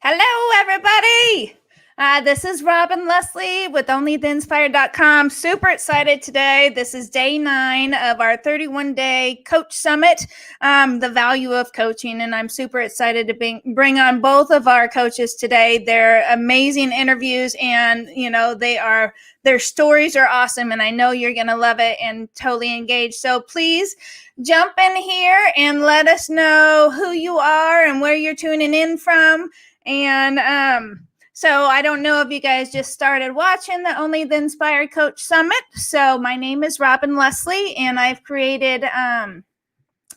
Hello, everybody. This is Robin Leslie with OnlyTheInspired.com. Super excited today. This is day 9 of our 31-day Coach Summit, the value of coaching. And I'm super excited to bring on both of our coaches today. They're amazing interviews, and, their stories are awesome. And I know you're going to love it and totally engage. So please jump in here and let us know who you are and where you're tuning in from. And so I don't know if you guys just started watching the Only the Inspired Coach Summit. So my name is Robin Leslie, and I've created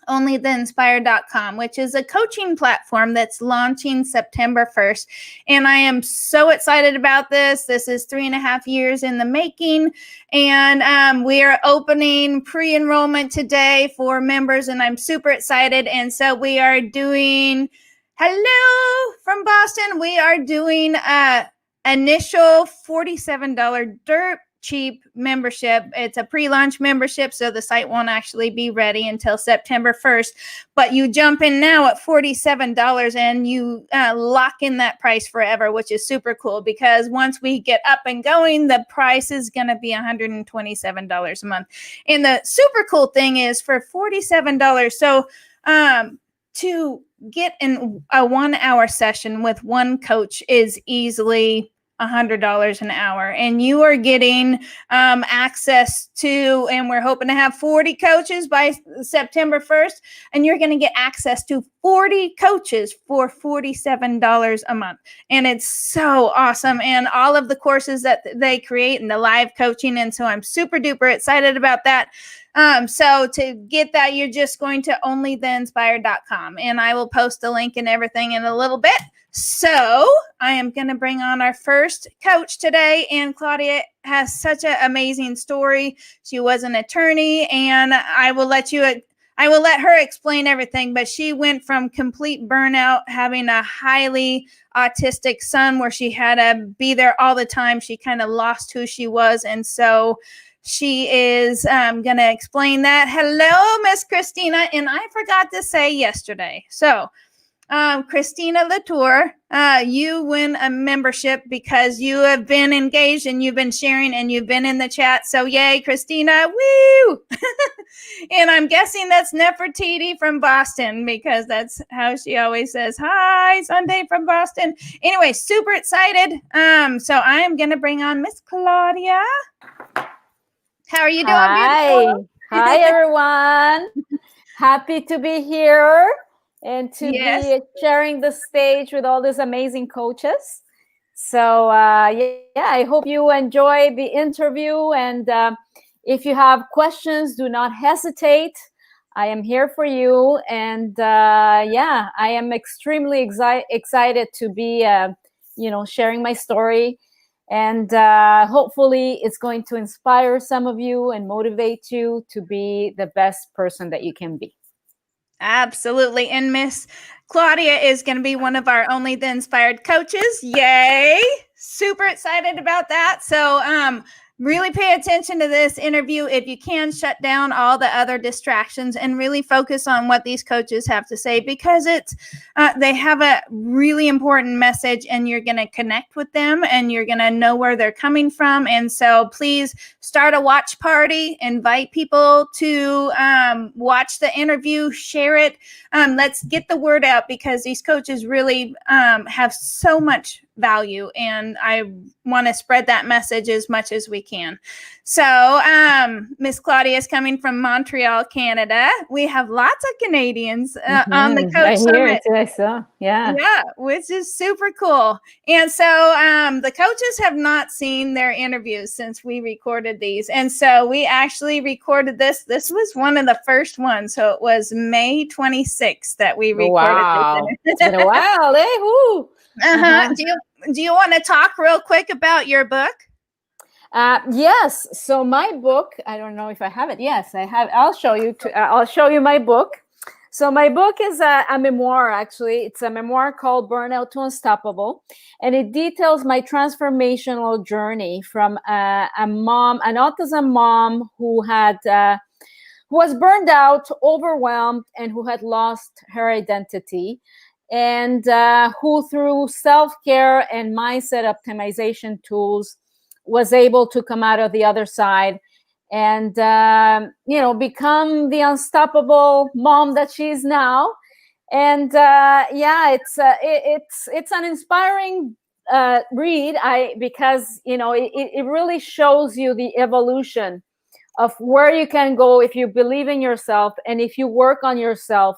OnlyTheInspired.com, which is a coaching platform that's launching September 1st. And I am so excited about this. This is 3.5 years in the making. And we are opening pre-enrollment today for members, and I'm super excited. And so we are doing... Hello from Boston. We are doing an initial $47 dirt cheap membership. It's a pre-launch membership, so the site won't actually be ready until September 1st. But you jump in now at $47 and you lock in that price forever, which is super cool, because once we get up and going, the price is going to be $127 a month. And the super cool thing is for $47, so to get in a 1-hour session with one coach is easily $100 an hour, and you are getting access to, and we're hoping to have 40 coaches by September 1st, and you're going to get access to 40 coaches for $47 a month. And it's so awesome, and all of the courses that they create and the live coaching. And so I'm super duper excited about that. So to get that, you're just going to onlytheinspired.com, and I will post a link and everything in a little bit. So I am going to bring on our first coach today, and Claudia has such an amazing story. She was an attorney, and I will let her explain everything, but she went from complete burnout, having a highly autistic son where she had to be there all the time. She kind of lost who she was, and so she is going to explain that. Hello, Miss Christina. And I forgot to say yesterday. So, Christina Latour, you win a membership because you have been engaged and you've been sharing and you've been in the chat. So, yay, Christina. Woo! And I'm guessing that's Nefertiti from Boston, because that's how she always says, hi, Sunday from Boston. Anyway, super excited. So I am going to bring on Miss Claudia. How are you doing? Hi. Hi, everyone. Happy to be here and to be sharing the stage with all these amazing coaches. So, I hope you enjoy the interview. And if you have questions, do not hesitate. I am here for you. And I am extremely excited to be, sharing my story. And hopefully it's going to inspire some of you and motivate you to be the best person that you can be. Absolutely. And Miss Claudia is going to be one of our Only the Inspired coaches. Yay. Super excited about that. So really pay attention to this interview. If you can, shut down all the other distractions and really focus on what these coaches have to say, because it's they have a really important message, and you're going to connect with them and you're going to know where they're coming from. And so please start a watch party, invite people to watch the interview, share it. Let's get the word out, because these coaches really have so much value, and I want to spread that message as much as we can. So Miss Claudia is coming from Montreal, Canada. We have lots of Canadians on the Coach Summit. I saw. Yeah, which is super cool. And so the coaches have not seen their interviews since we recorded these, and so we actually recorded this. This was one of the first ones, so it was May 26th that we recorded. Wow, it's been a while, eh? Woo. Do you want to talk real quick about your book? Yes. So my book, I don't know if I have it. Yes, I have. I'll show you. I'll show you my book. So my book is a memoir, actually. It's a memoir called Burnout to Unstoppable. And it details my transformational journey from an autism mom who was burned out, overwhelmed, and who had lost her identity. and who through self-care and mindset optimization tools was able to come out of the other side and become the unstoppable mom that she is now. And it's an inspiring read, because it really shows you the evolution of where you can go if you believe in yourself and if you work on yourself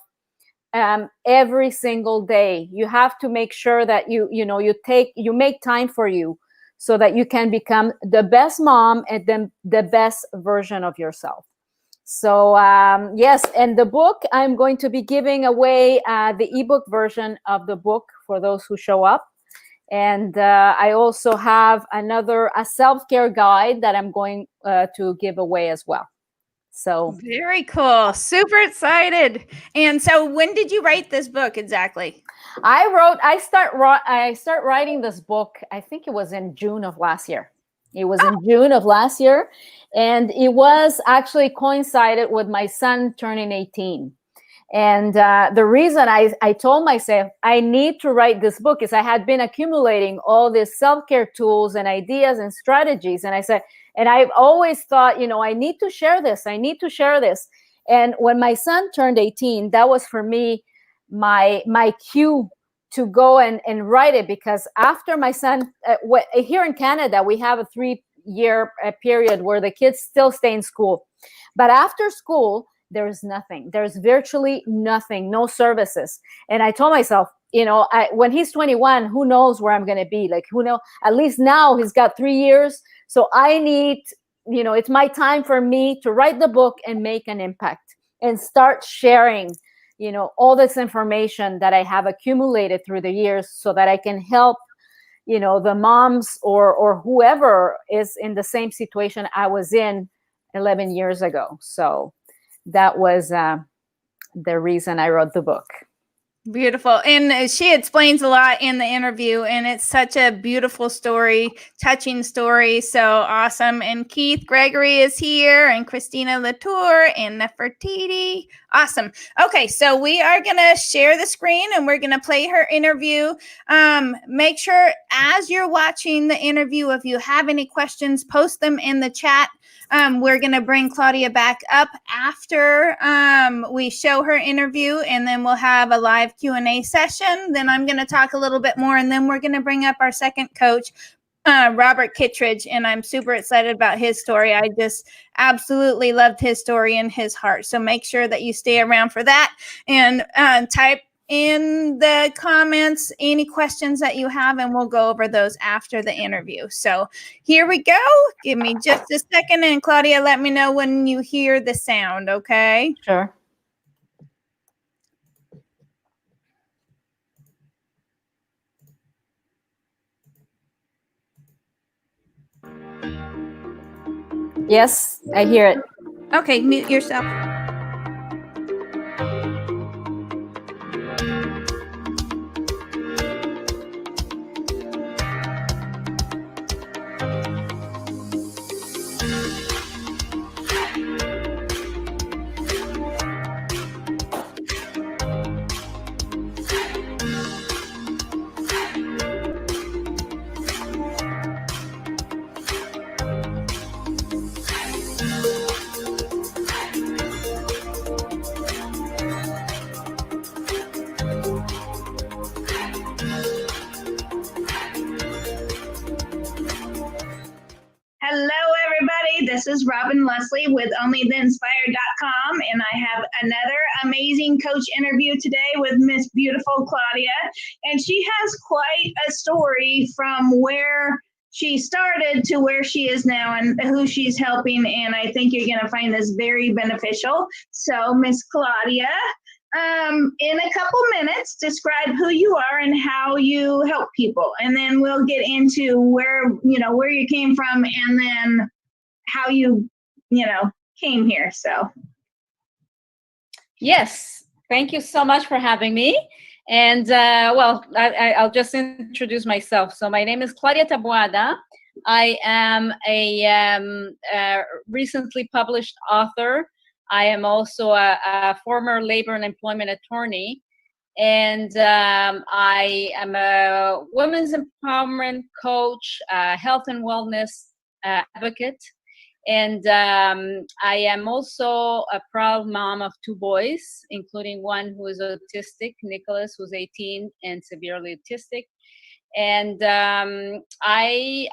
every single day. You have to make sure that you make time for you, so that you can become the best mom and then the best version of yourself. So yes, and the book, I'm going to be giving away the ebook version of the book for those who show up. And I also have a self-care guide that I'm going to give away as well. So very cool. Super excited. And so when did you write this book exactly? I start writing this book, I think it was in June of last year. It was in June of last year, and it was actually coincided with my son turning 18. And the reason I told myself I need to write this book is I had been accumulating all these self-care tools and ideas and strategies. And I said, and I've always thought, I need to share this. I need to share this. And when my son turned 18, that was for me my cue to go and write it, because after my son, here in Canada, we have a 3-year period where the kids still stay in school. But after school, there's nothing. There's virtually nothing, no services. And I told myself, when he's 21, who knows where I'm going to be? Like, who knows? At least now he's got 3 years. So I need, it's my time for me to write the book and make an impact and start sharing, all this information that I have accumulated through the years, so that I can help, the moms or whoever is in the same situation I was in 11 years ago. So that was the reason I wrote the book. Beautiful. And she explains a lot in the interview, and it's such a beautiful story, touching story. So awesome. And Keith Gregory is here, and Christina Latour, and Nefertiti. Awesome. Okay, so we are going to share the screen, and we're going to play her interview. Make sure as you're watching the interview, if you have any questions, post them in the chat. We're going to bring Claudia back up after we show her interview, and then we'll have a live Q&A session. Then I'm going to talk a little bit more, and then we're going to bring up our second coach, Robert Kittridge, and I'm super excited about his story. I just absolutely loved his story and his heart. So make sure that you stay around for that, and type in the comments any questions that you have, and we'll go over those after the interview. So here we go. Give me just a second, and Claudia, let me know when you hear the sound, okay? Sure. Yes, I hear it. Okay, mute yourself. Hello, everybody. This is Robin Leslie with OnlyTheInspired.com, and I have another amazing coach interview today with Miss Beautiful Claudia. And she has quite a story from where she started to where she is now and who she's helping. And I think you're going to find this very beneficial. So, Miss Claudia, in a couple minutes, describe who you are and how you help people, and then we'll get into where you came from, and then how you came here. So yes, thank you so much for having me. And I'll just introduce myself. So my name is Claudia Taboada. I am a recently published author. I am also a former labor and employment attorney, And I am a women's empowerment coach, health and wellness advocate. And I am also a proud mom of two boys, including one who is autistic, Nicholas, who's 18 and severely autistic. And I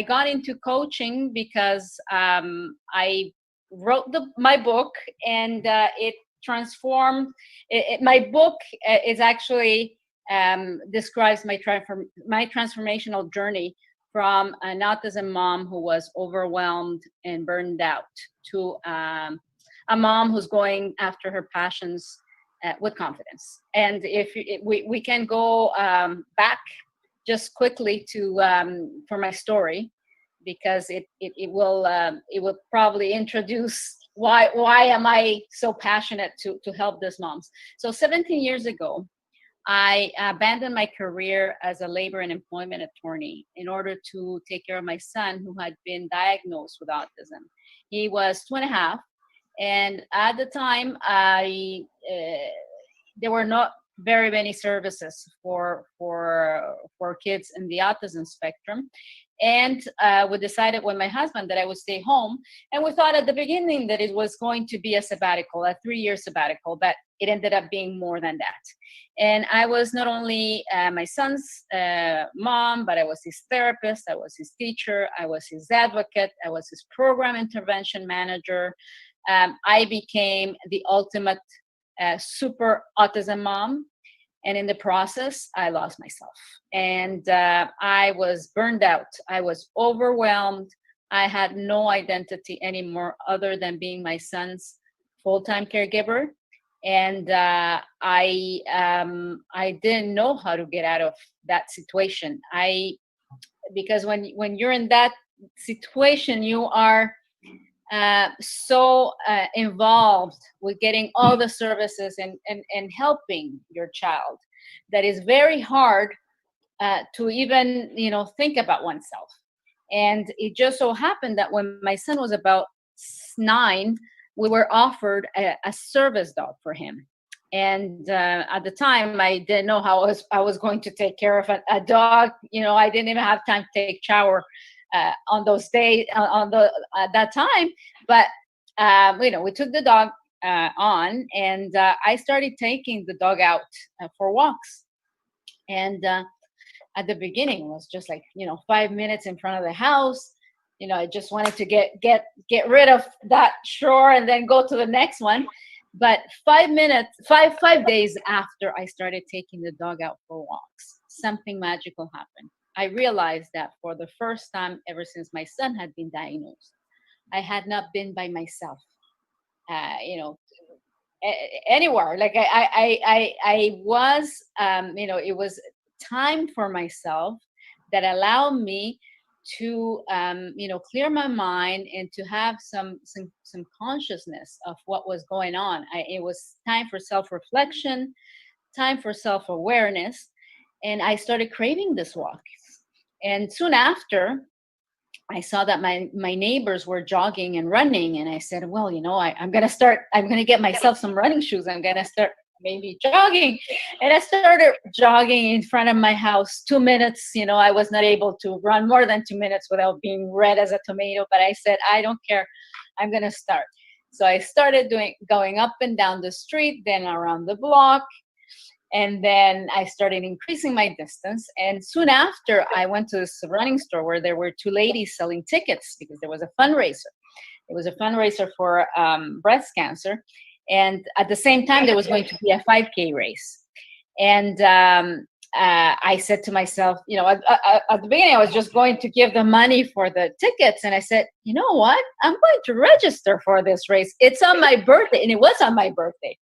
got into coaching because I wrote my book, and it transformed. My book is actually describes my transformational journey from an autism mom who was overwhelmed and burned out to a mom who's going after her passions with confidence. And if we can go back just quickly to for my story, because it will probably introduce why am I so passionate to help these moms. So 17 years ago, I abandoned my career as a labor and employment attorney in order to take care of my son, who had been diagnosed with autism. He was 2.5, and at the time, there were not very many services for kids in the autism spectrum. And we decided with my husband that I would stay home. And we thought at the beginning that it was going to be a sabbatical, a 3-year sabbatical, but it ended up being more than that. And I was not only my son's mom, but I was his therapist, I was his teacher, I was his advocate, I was his program intervention manager. I became the ultimate super autism mom. And in the process, I lost myself. And I was burned out. I was overwhelmed. I had no identity anymore other than being my son's full-time caregiver. And I didn't know how to get out of that situation. Because when you're in that situation, you are so involved with getting all the services and helping your child, that is very hard to even think about oneself. And it just so happened that when my son was about 9, we were offered a service dog for him. And at the time, I didn't know how I was going to take care of a dog. I didn't even have time to take shower on those days, at that time. But we took the dog on, and I started taking the dog out for walks. And at the beginning, it was just like 5 minutes in front of the house. I just wanted to get rid of that chore and then go to the next one. But 5 days after I started taking the dog out for walks, something magical happened. I realized that for the first time ever since my son had been diagnosed, I had not been by myself, anywhere. Like I was, it was time for myself that allowed me to, clear my mind and to have some consciousness of what was going on. It was time for self-reflection, time for self-awareness, and I started craving this walk. And soon after, I saw that my neighbors were jogging and running, and I said, well, I'm going to get myself some running shoes. I'm going to start maybe jogging. And I started jogging in front of my house, 2 minutes. I was not able to run more than 2 minutes without being red as a tomato, but I said, I don't care. I'm going to start. So I started going up and down the street, then around the block. And then I started increasing my distance. And soon after, I went to this running store where there were 2 ladies selling tickets because there was a fundraiser. It was a fundraiser for breast cancer. And at the same time, there was going to be a 5K race. And I said to myself, at the beginning, I was just going to give the money for the tickets. And I said, you know what? I'm going to register for this race. It's on my birthday. And it was on my birthday.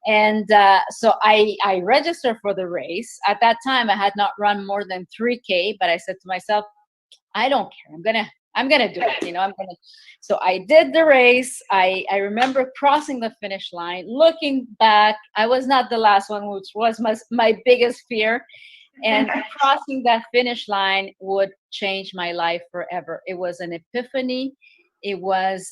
And so I registered for the race. At that time, I had not run more than 3K, but I said to myself, I don't care. I'm gonna do it. So I did the race. I remember crossing the finish line, looking back. I was not the last one, which was my biggest fear. And crossing that finish line would change my life forever. It was an epiphany. It was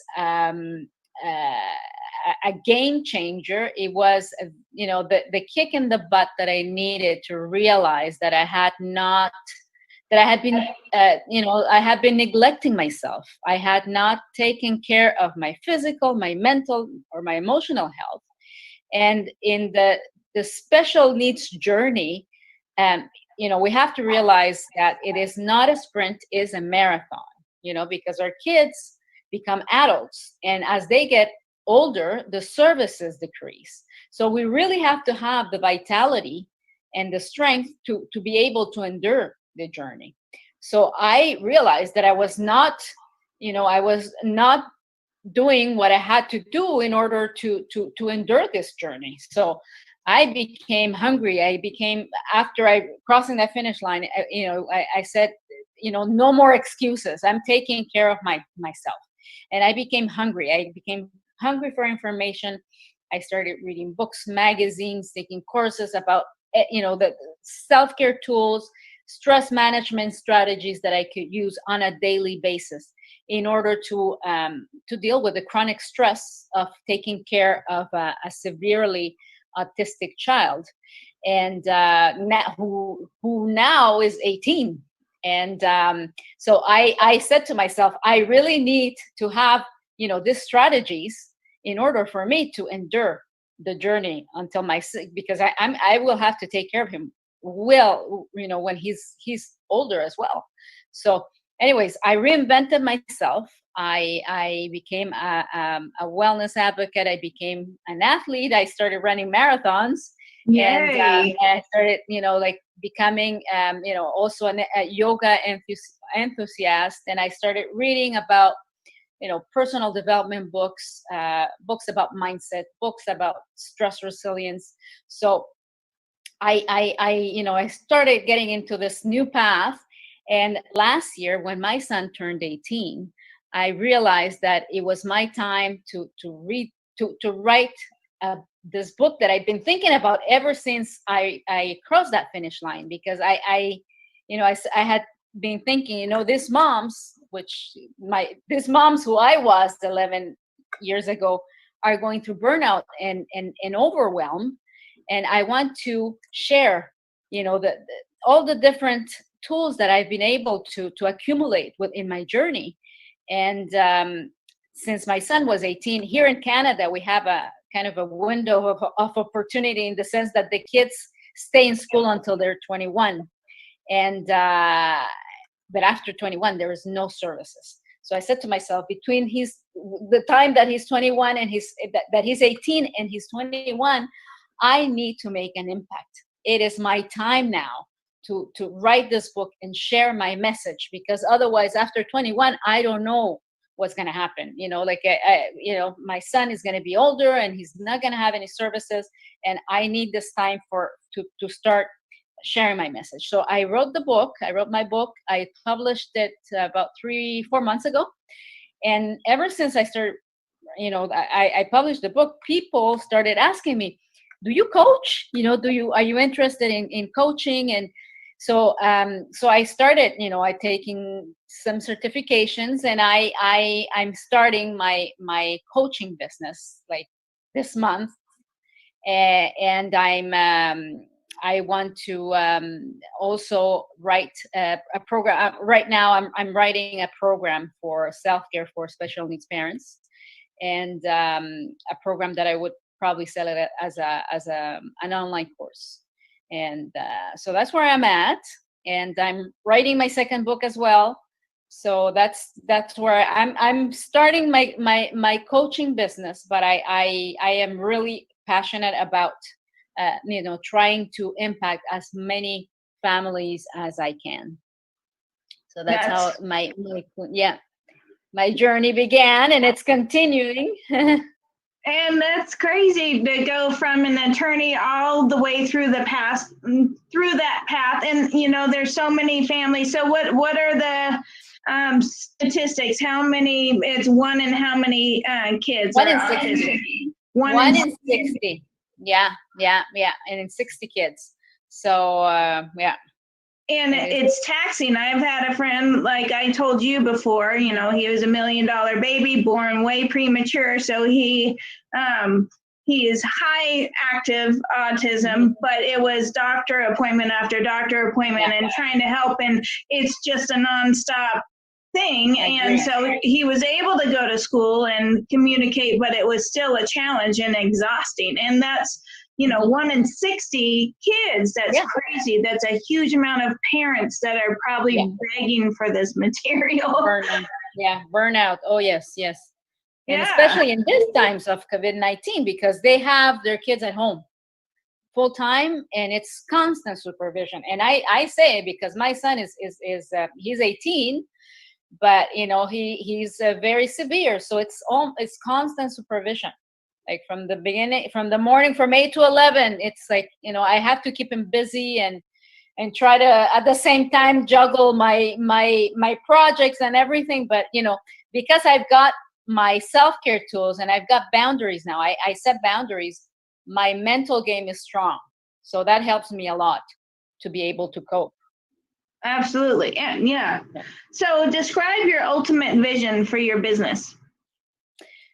a game changer. It was, the kick in the butt that I needed to realize that I had not, that I had been, I had been neglecting myself. I had not taken care of my physical, my mental, or my emotional health. And in the special needs journey, we have to realize that it is not a sprint, is a marathon, because our kids become adults, and as they get older, the services decrease. So we really have to have the vitality and the strength to be able to endure the journey. So I realized that I was not doing what I had to do in order to endure this journey. So I became hungry. After I crossing that finish line, I said, no more excuses. I'm taking care of myself. And I became hungry. I became hungry for information. I started reading books, magazines, taking courses about, the self-care tools, stress management strategies that I could use on a daily basis in order to deal with the chronic stress of taking care of a severely autistic child, and who now is 18. And so I said to myself, I really need to have these strategies in order for me to endure the journey until because I will have to take care of him when he's older as well. So anyways, I reinvented myself. I became a wellness advocate. I became an athlete. I started running marathons. And I started, becoming, also a yoga enthusiast. And I started reading about, personal development books, books about mindset, books about stress resilience. So I started getting into this new path. And last year, when my son turned 18, I realized that it was my time to write this book that I've been thinking about ever since I crossed that finish line. Because I had been thinking, these moms, who I was 11 years ago, are going through burnout and overwhelm. And I want to share, all the different tools that I've been able to accumulate within my journey. And since my son was 18, here in Canada, we have a kind of a window of opportunity, in the sense that the kids stay in school until they're 21. And but after 21, there is no services. So I said to myself, between the time that he's 21 and that he's 18 and he's 21, I need to make an impact. It is my time now to write this book and share my message, because otherwise, after 21, I don't know what's going to happen. My son is going to be older and he's not going to have any services, and I need this time to start sharing my message. So I wrote my book. I published it about 3-4 months ago. And ever since I started, I published the book, people started asking me, do you coach? Are you interested in coaching? And so I started, taking some certifications, and I'm starting my coaching business like this month. And I want to also write a program. Right now, I'm writing a program for self-care for special needs parents, and a program that I would probably sell it as an online course. And so that's where I'm at. And I'm writing my second book as well. So that's where I'm starting my coaching business. But I am really passionate about trying to impact as many families as I can. So that's how my journey began, and it's continuing. And that's crazy to go from an attorney all the way through that path. And there's so many families. So what are the statistics? How many? It's one in how many kids? 1 in 60. 1 in 60. Yeah, and in 60 kids. So yeah. And it's taxing. I've had a friend, like I told you before, he was $1 million baby, born way premature. So he is high active autism, but it was doctor appointment after doctor appointment and trying to help. And it's just a nonstop thing. And so he was able to go to school and communicate, but it was still a challenge and exhausting. And that's, 1 in 60 kids. That's crazy. That's a huge amount of parents that are probably begging for this material. Burnout. Oh, yes. And especially in these times of COVID-19, because they have their kids at home full time, and it's constant supervision. And I say, because my son is he's 18, but he's very severe, so it's constant supervision. Like from the beginning, from the morning, from 8 to 11, it's like, I have to keep him busy and try to at the same time juggle my projects and everything. But because I've got my self-care tools and I've got boundaries now, I set boundaries, my mental game is strong, so that helps me a lot to be able to cope. Absolutely. Yeah. So describe your ultimate vision for your business.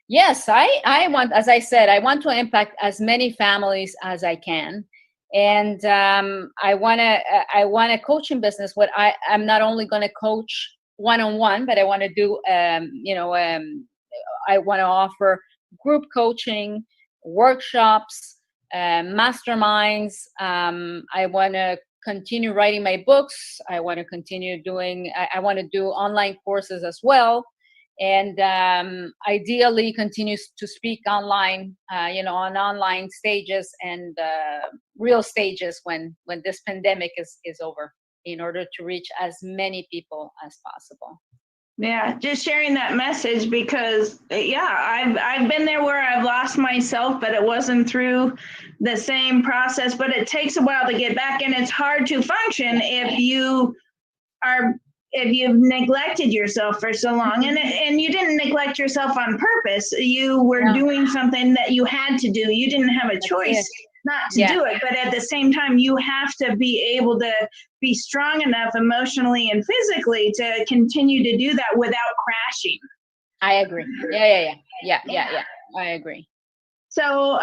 Yes, I want, as I said, I want to impact as many families as I can. And I want a coaching business. I'm not only going to coach one-on-one, but I want to do, I want to offer group coaching, workshops, masterminds. I want to continue writing my books. I want to continue doing, I want to do online courses as well. And ideally continues to speak online, on online stages and real stages when this pandemic is over, in order to reach as many people as possible. Yeah, just sharing that message, because I've been there where I've lost myself, but it wasn't through the same process. But it takes a while to get back, and it's hard to function if you've neglected yourself for so long. And you didn't neglect yourself on purpose. You were doing something that you had to do. You didn't have a choice not to do it. But at the same time, you have to be able to be strong enough emotionally and physically to continue to do that without crashing. I agree. Yeah. I agree. So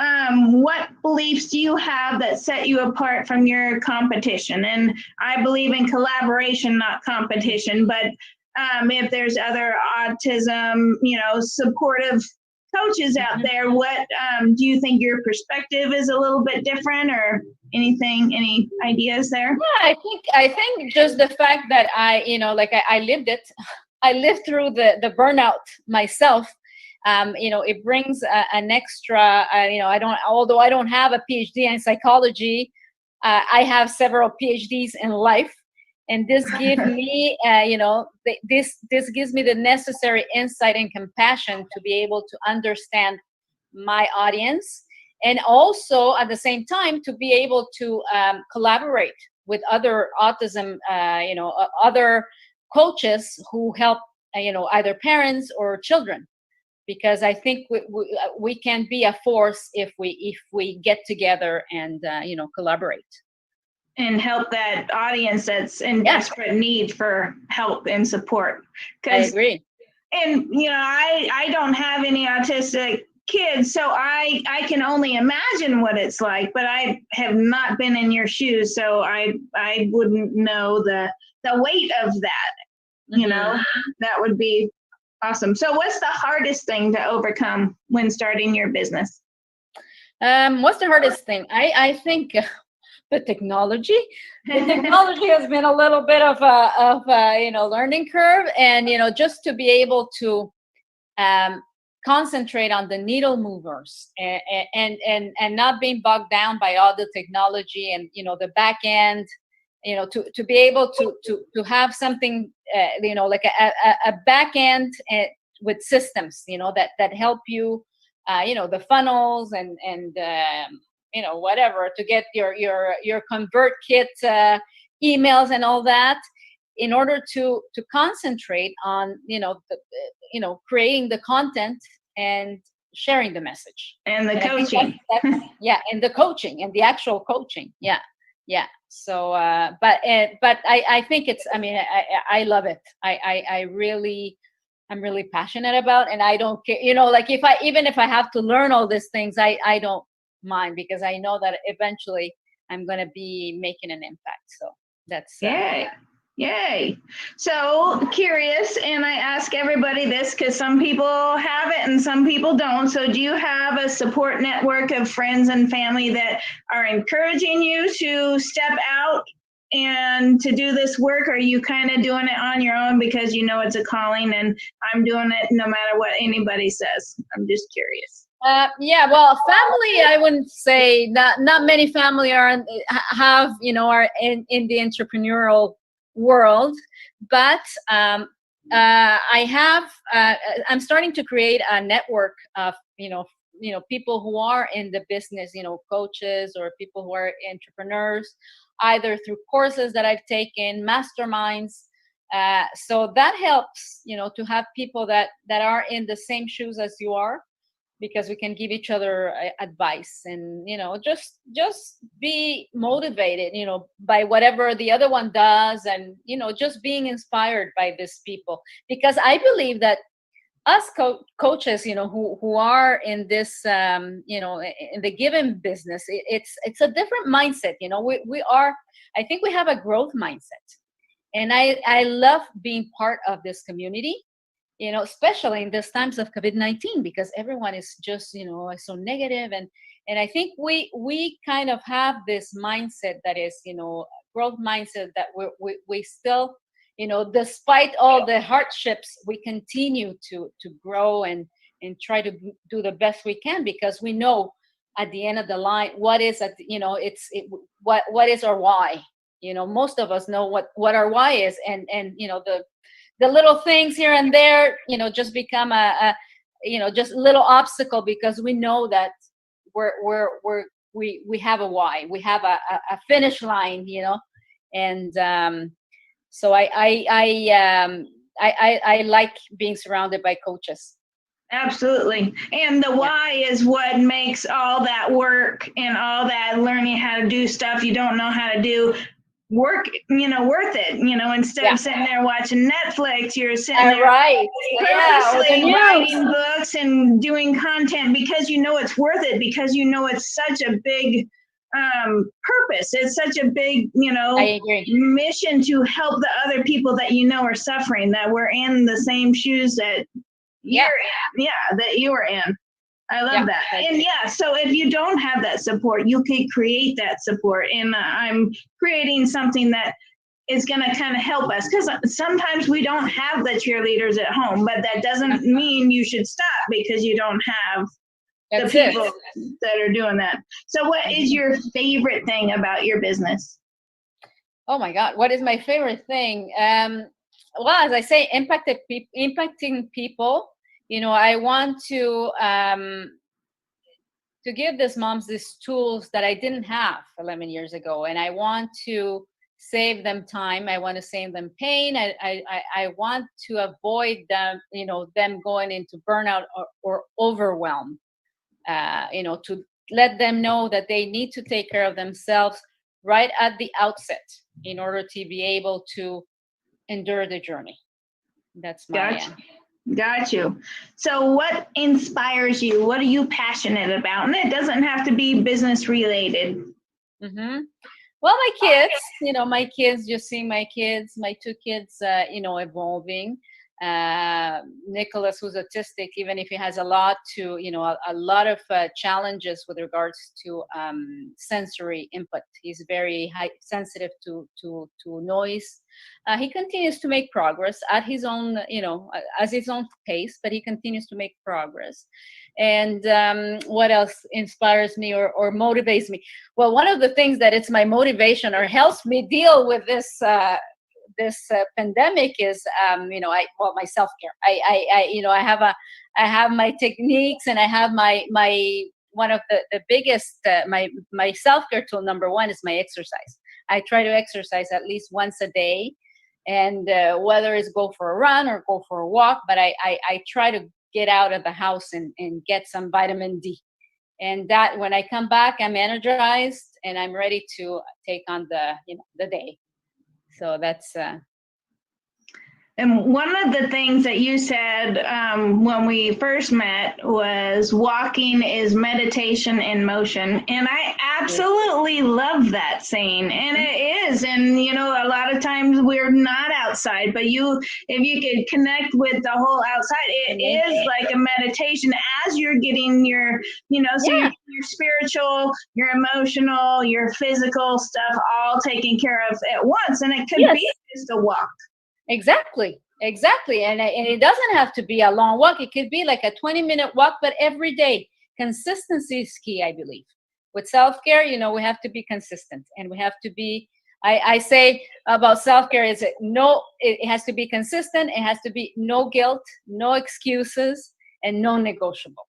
what beliefs do you have that set you apart from your competition? And I believe in collaboration, not competition. But if there's other autism, supportive coaches out there, what do you think your perspective is a little bit different, or anything? Any ideas there? Yeah, I think just the fact that I lived it. I lived through the burnout myself. It brings an extra, although I don't have a PhD in psychology, I have several PhDs in life. And this gives me, this gives me the necessary insight and compassion to be able to understand my audience. And also at the same time, to be able to collaborate with other autism, other coaches who help, either parents or children. Because I think we can be a force if we get together and collaborate and help that audience that's in desperate need for help and support. I agree. And I don't have any autistic kids, so I can only imagine what it's like. But I have not been in your shoes, so I wouldn't know the weight of that. That would be awesome. So what's the hardest thing to overcome when starting your business? What's the hardest thing? I think the technology. The technology has been a little bit of a learning curve, and just to be able to concentrate on the needle movers and not being bogged down by all the technology and the back end. To be able to have something, like a back end with systems, that help you, the funnels and whatever, to get your convert kit emails and all that, in order to concentrate on, creating the content and sharing the message and the coaching. And the coaching and the actual coaching. Yeah. Yeah. So, but I think it's, I mean, I love it. I really, I'm really passionate about, and I don't care, like even if I have to learn all these things, I don't mind, because I know that eventually I'm going to be making an impact. So that's, Yay. Yay. So curious, and I ask everybody this because some people have it and some people don't. So do you have a support network of friends and family that are encouraging you to step out and to do this work? Or are you kind of doing it on your own because you know it's a calling, and I'm doing it no matter what anybody says? I'm just curious. Yeah, well, family, I wouldn't say, not many family are are in the entrepreneurial world, but I have I'm starting to create a network of people who are in the business, coaches or people who are entrepreneurs, either through courses that I've taken, masterminds. So that helps, to have people that are in the same shoes as you are, because we can give each other advice, and just be motivated by whatever the other one does, and just being inspired by these people, because I believe that us coaches who are in this in the giving business, it's a different mindset. We are, I think we have a growth mindset, and I love being part of this community, especially in these times of COVID-19, because everyone is just, so negative. And I think we kind of have this mindset that is, growth mindset, that we still, despite all the hardships, we continue to grow and try to do the best we can, because we know at the end of the line, what is what is our why. Most of us know what our why is, and the little things here and there, just become just little obstacle, because we know that we have a why, we have a finish line, and so I like being surrounded by coaches. Absolutely. And the why is what makes all that work and all that learning how to do stuff you don't know how to do work, worth it, instead of sitting there watching Netflix, you're sitting there purposely writing books and doing content because it's worth it, because it's such a big purpose. It's such a big, mission to help the other people that are suffering, that we're in the same shoes that that you are in. I love that. And so if you don't have that support, you can create that support. And I'm creating something that is going to kind of help us, because sometimes we don't have the cheerleaders at home, but that doesn't mean you should stop because you don't have the people that are doing that. So what is your favorite thing about your business? Oh my God, what is my favorite thing? Well, as I say, impacting people. I want to give these moms these tools that I didn't have 11 years ago, and I want to save them time. I want to save them pain. I want to avoid them, them going into burnout or overwhelm. To let them know that they need to take care of themselves right at the outset in order to be able to endure the journey. That's my Got you. So what inspires you? What are you passionate about? And it doesn't have to be business related. Mm-hmm. Well, my kids, just seeing my two kids, evolving. Nicholas, who's autistic, even if he has a lot of challenges with regards to sensory input. He's very sensitive to noise. He continues to make progress at his own, as his own pace, but he continues to make progress. And what else inspires me or motivates me? Well, one of the things that it's my motivation or helps me deal with this pandemic is my self-care. I have my techniques, and I have my one of the biggest my self-care tool number one is my exercise. I try to exercise at least once a day, and whether it's go for a run or go for a walk, but I try to get out of the house and get some vitamin D. And that when I come back, I'm energized, and I'm ready to take on the day. So that's And one of the things that you said when we first met was walking is meditation in motion. And I absolutely love that saying. And it is. And, a lot of times we're not outside, but if you could connect with the whole outside, it is like a meditation as you're getting your, your spiritual, your emotional, your physical stuff all taken care of at once. And it could be just a walk. Exactly. And it doesn't have to be a long walk. It could be like a 20-minute walk, but every day. Consistency is key, I believe. With self-care, we have to be consistent, and we have to be, I say about self-care is it has to be consistent. It has to be no guilt, no excuses, and no negotiable,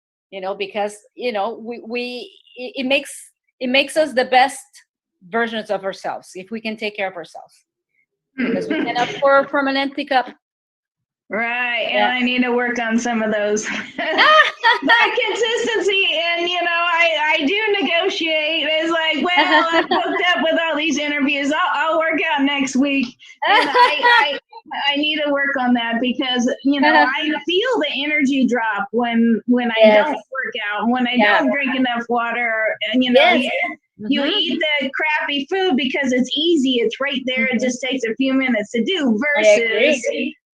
because, it makes us the best versions of ourselves if we can take care of ourselves. Because we cannot pour from an empty cup. Right. And I need to work on some of those. That consistency. And, I do negotiate. It's like, well, I'm booked up with all these interviews. I'll work out next week. And I need to work on that because, I feel the energy drop when I don't work out, when I don't drink enough water. And, you eat the crappy food because it's easy. It's right there. It just takes a few minutes to do versus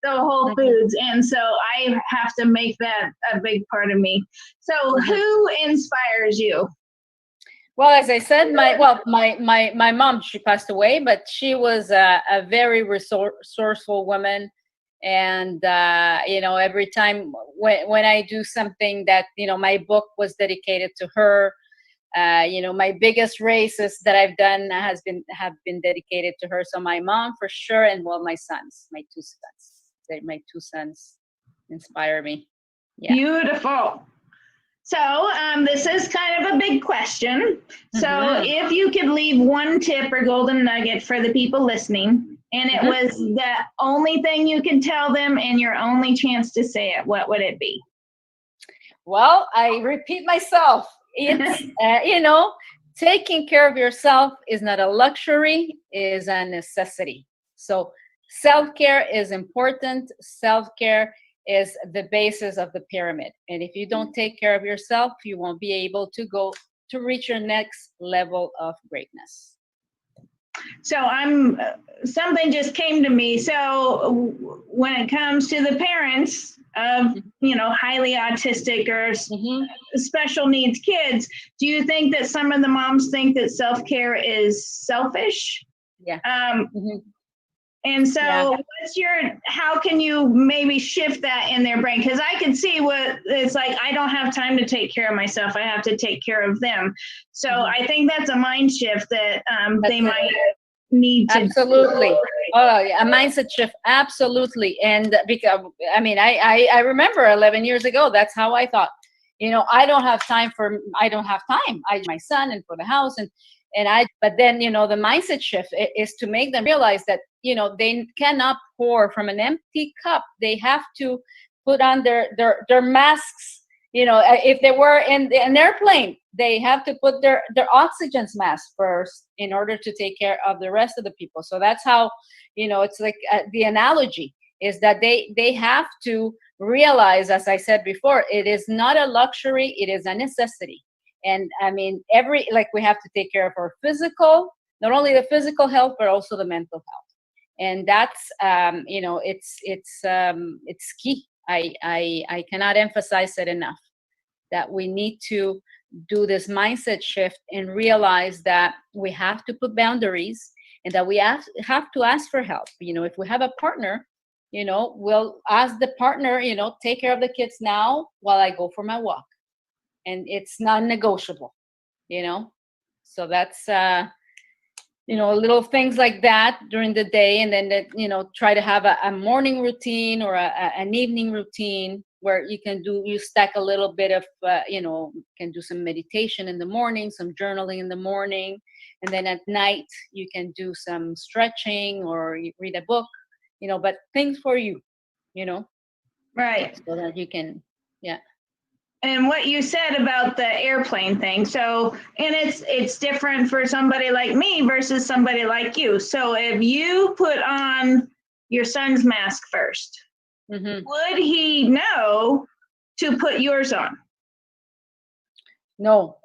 the Whole Foods. And so I have to make that a big part of me. So who inspires you? Well, as I said, my mom, she passed away, but she was a very resourceful woman. And, every time when I do something that, my book was dedicated to her. My biggest races that I've done have been dedicated to her. So my mom for sure, and my two sons inspire me. Yeah. Beautiful. So this is kind of a big question. So if you could leave one tip or golden nugget for the people listening, and it was the only thing you can tell them and your only chance to say it, what would it be? Well, I repeat myself. It's, taking care of yourself is not a luxury, is a necessity. So self-care is important. Self-care is the basis of the pyramid. And if you don't take care of yourself, you won't be able to reach your next level of greatness. So something just came to me. So when it comes to the parents of, highly autistic or special needs kids, do you think that some of the moms think that self-care is selfish? Yeah. And so how can you maybe shift that in their brain? Because I can see what it's like. I don't have time to take care of myself. I have to take care of them. So I think that's a mind shift that they might need to. Absolutely. Oh, yeah, a mindset shift. Absolutely. And because, I remember 11 years ago, that's how I thought, I don't have time. I my son and for the house but then, the mindset shift is to make them realize that, they cannot pour from an empty cup. They have to put on their masks. If they were in an airplane, they have to put their oxygen mask first in order to take care of the rest of the people. So that's how, it's like the analogy is that they have to realize, as I said before, it is not a luxury, it is a necessity. And we have to take care of our physical, not only the physical health, but also the mental health. And that's, it's key. I cannot emphasize it enough that we need to do this mindset shift and realize that we have to put boundaries and that we have to ask for help. If we have a partner, we'll ask the partner, take care of the kids now while I go for my walk. And it's non-negotiable, So that's, little things like that during the day. And then, try to have a morning routine or an evening routine where you stack a little bit of, can do some meditation in the morning, some journaling in the morning. And then at night, you can do some stretching or you read a book, but things for you, Right. So that you can, yeah. and what you said about the airplane thing. So, and it's different for somebody like me versus somebody like you. So if you put on your son's mask first, would he know to put yours on? No,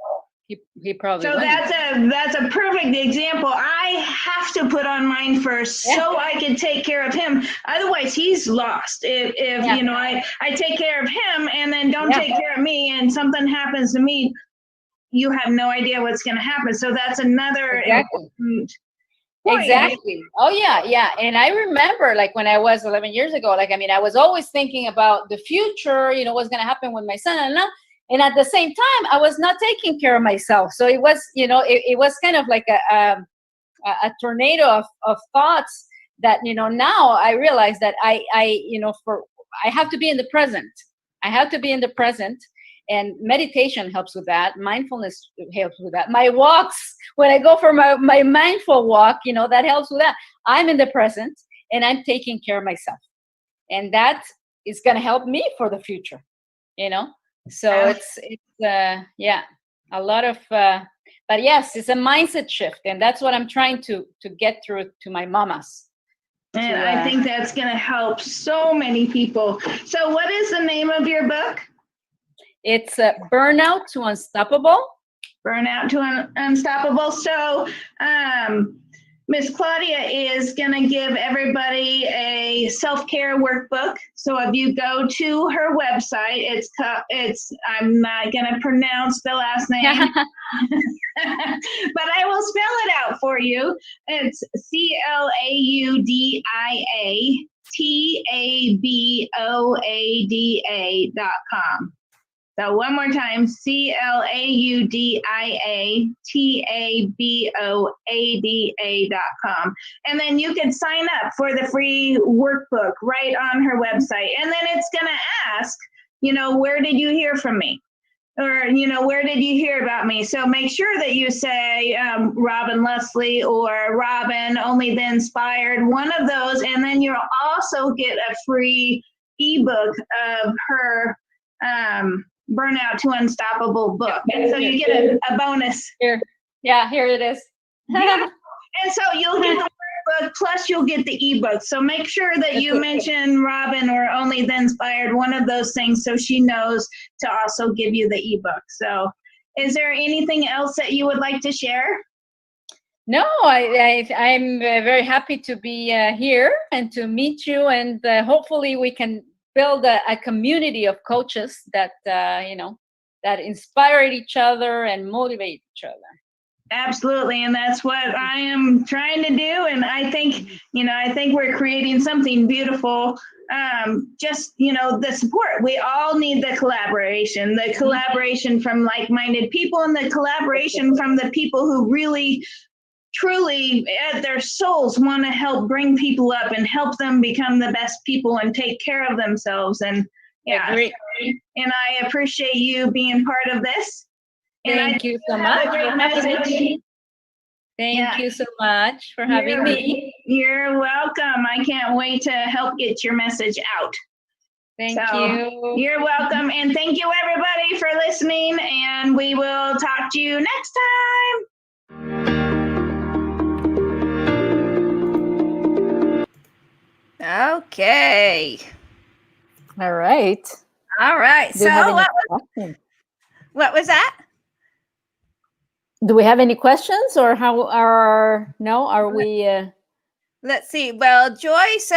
he probably so wouldn't. That's a perfect example. I have to put on mine first so I can take care of him. Otherwise, he's lost. If you know, I take care of him and then don't take care of me, and something happens to me, you have no idea what's going to happen. So that's another important point. Exactly. Oh yeah. And I remember, like, when I was 11 years ago, like, I mean, I was always thinking about the future, you know, what's going to happen with my son, and at the same time, I was not taking care of myself. So it was, you know, it was kind of like a tornado of thoughts that, you know, now I realize that I have to be in the present. I have to be in the present. And meditation helps with that. Mindfulness helps with that. My walks, when I go for my mindful walk, you know, that helps with that. I'm in the present and I'm taking care of myself. And that is going to help me for the future, you know? So it's a lot of, but yes, it's a mindset shift. And that's what I'm trying to get through to my mamas. And I think that's going to help so many people. So what is the name of your book? It's Burnout to Unstoppable. Burnout to Unstoppable. So Miss Claudia is going to give everybody a self-care workbook. So if you go to her website, it's I'm not going to pronounce the last name, but I will spell it out for you. It's ClaudiaTaboada.com. So one more time, ClaudiaTaboada.com. And then you can sign up for the free workbook right on her website. And then it's going to ask, you know, where did you hear from me? Or, you know, where did you hear about me? So make sure that you say Robin Leslie or Robin, Only the Inspired, one of those. And then you'll also get a free ebook of her Burnout to Unstoppable book. And so you get a bonus. Here. Yeah, here it is. Yeah. And so you'll get the workbook, plus you'll get the ebook. So make sure that you mention Robin or Only the Inspired, one of those things, so she knows to also give you the ebook. So is there anything else that you would like to share? No, I'm very happy to be here and to meet you. And hopefully we can build a community of coaches that, you know, that inspire each other and motivate each other. Absolutely. And that's what I am trying to do. And I think, you know, I think we're creating something beautiful. Just, you know, the support. We all need the collaboration from like-minded people, and the collaboration from the people who really truly at their souls want to help bring people up and help them become the best people and take care of themselves. And and I appreciate you being part of this. Thank you so much for having me. Thank you so much for having me. You're welcome. I can't wait to help get your message out. Thank you. You're welcome. And thank you everybody for listening, and we will talk to you next time. Okay. All right. So what was that? Do we have any questions, or are we? Let's see. Well, Joyce,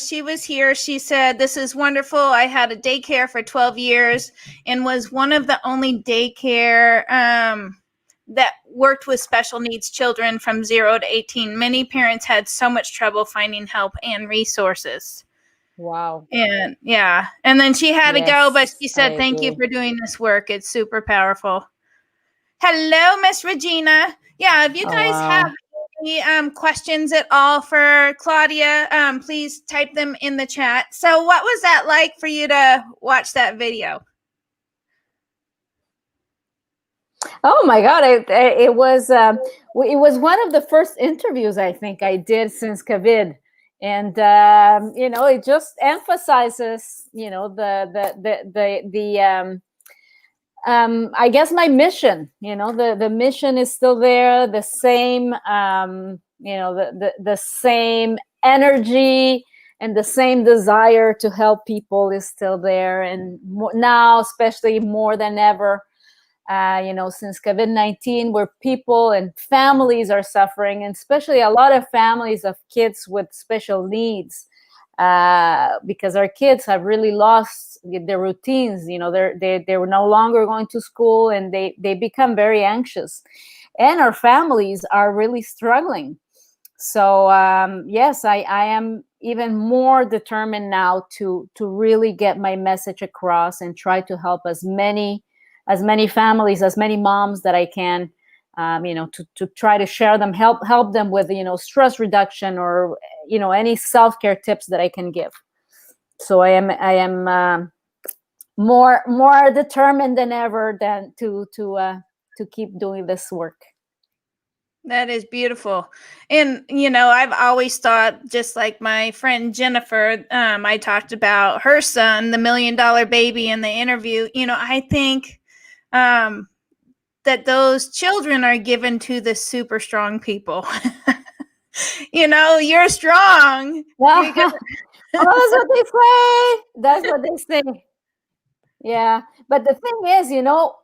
she was here. She said, "This is wonderful. I had a daycare for 12 years and was one of the only daycare that worked with special needs children from 0 to 18. Many parents had so much trouble finding help and resources." Wow. And and then she had to go, but she said, "Thank you for doing this work. It's super powerful." Hello, Miss Regina. Yeah, if you guys have any questions at all for Claudia, please type them in the chat. So what was that like for you to watch that video? Oh my God, it was one of the first interviews I think I did since COVID. And you know, it just emphasizes, you know, I guess my mission, the mission is still there, the same, the same energy and the same desire to help people is still there. And now, especially more than ever, since COVID-19, where people and families are suffering, and especially a lot of families of kids with special needs, because our kids have really lost their routines. They were no longer going to school, and they become very anxious, and our families are really struggling. So yes, I am even more determined now to really get my message across and try to help as many families, as many moms that I can, to try to share them, help them with, stress reduction, or, any self-care tips that I can give. So I am more determined than ever than to keep doing this work. That is beautiful. And, I've always thought, just like my friend Jennifer, I talked about her son, the $1 million baby, in the interview. I think that those children are given to the super strong people. You're strong. Well, that's what they say. That's what they say. Yeah. But the thing is,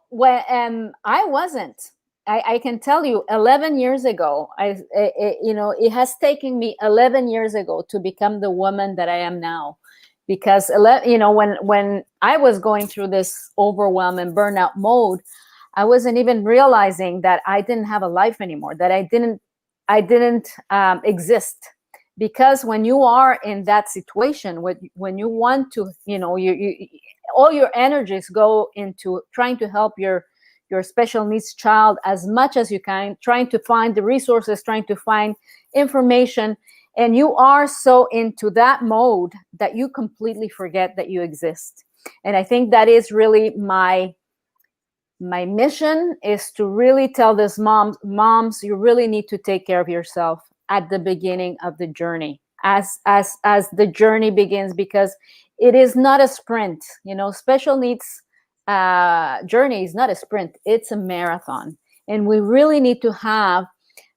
when I wasn't, I can tell you 11 years ago, it has taken me 11 years ago to become the woman that I am now. Because, when I was going through this overwhelm and burnout mode, I wasn't even realizing that I didn't have a life anymore, that I didn't exist. Because when you are in that situation, when you want to, all your energies go into trying to help your special needs child as much as you can, trying to find the resources, trying to find information, and you are so into that mode that you completely forget that you exist. And I think that is really my mission, is to really tell this moms, you really need to take care of yourself at the beginning of the journey, as the journey begins, because it is not a sprint. Special needs journey is not a sprint, it's a marathon. And we really need to have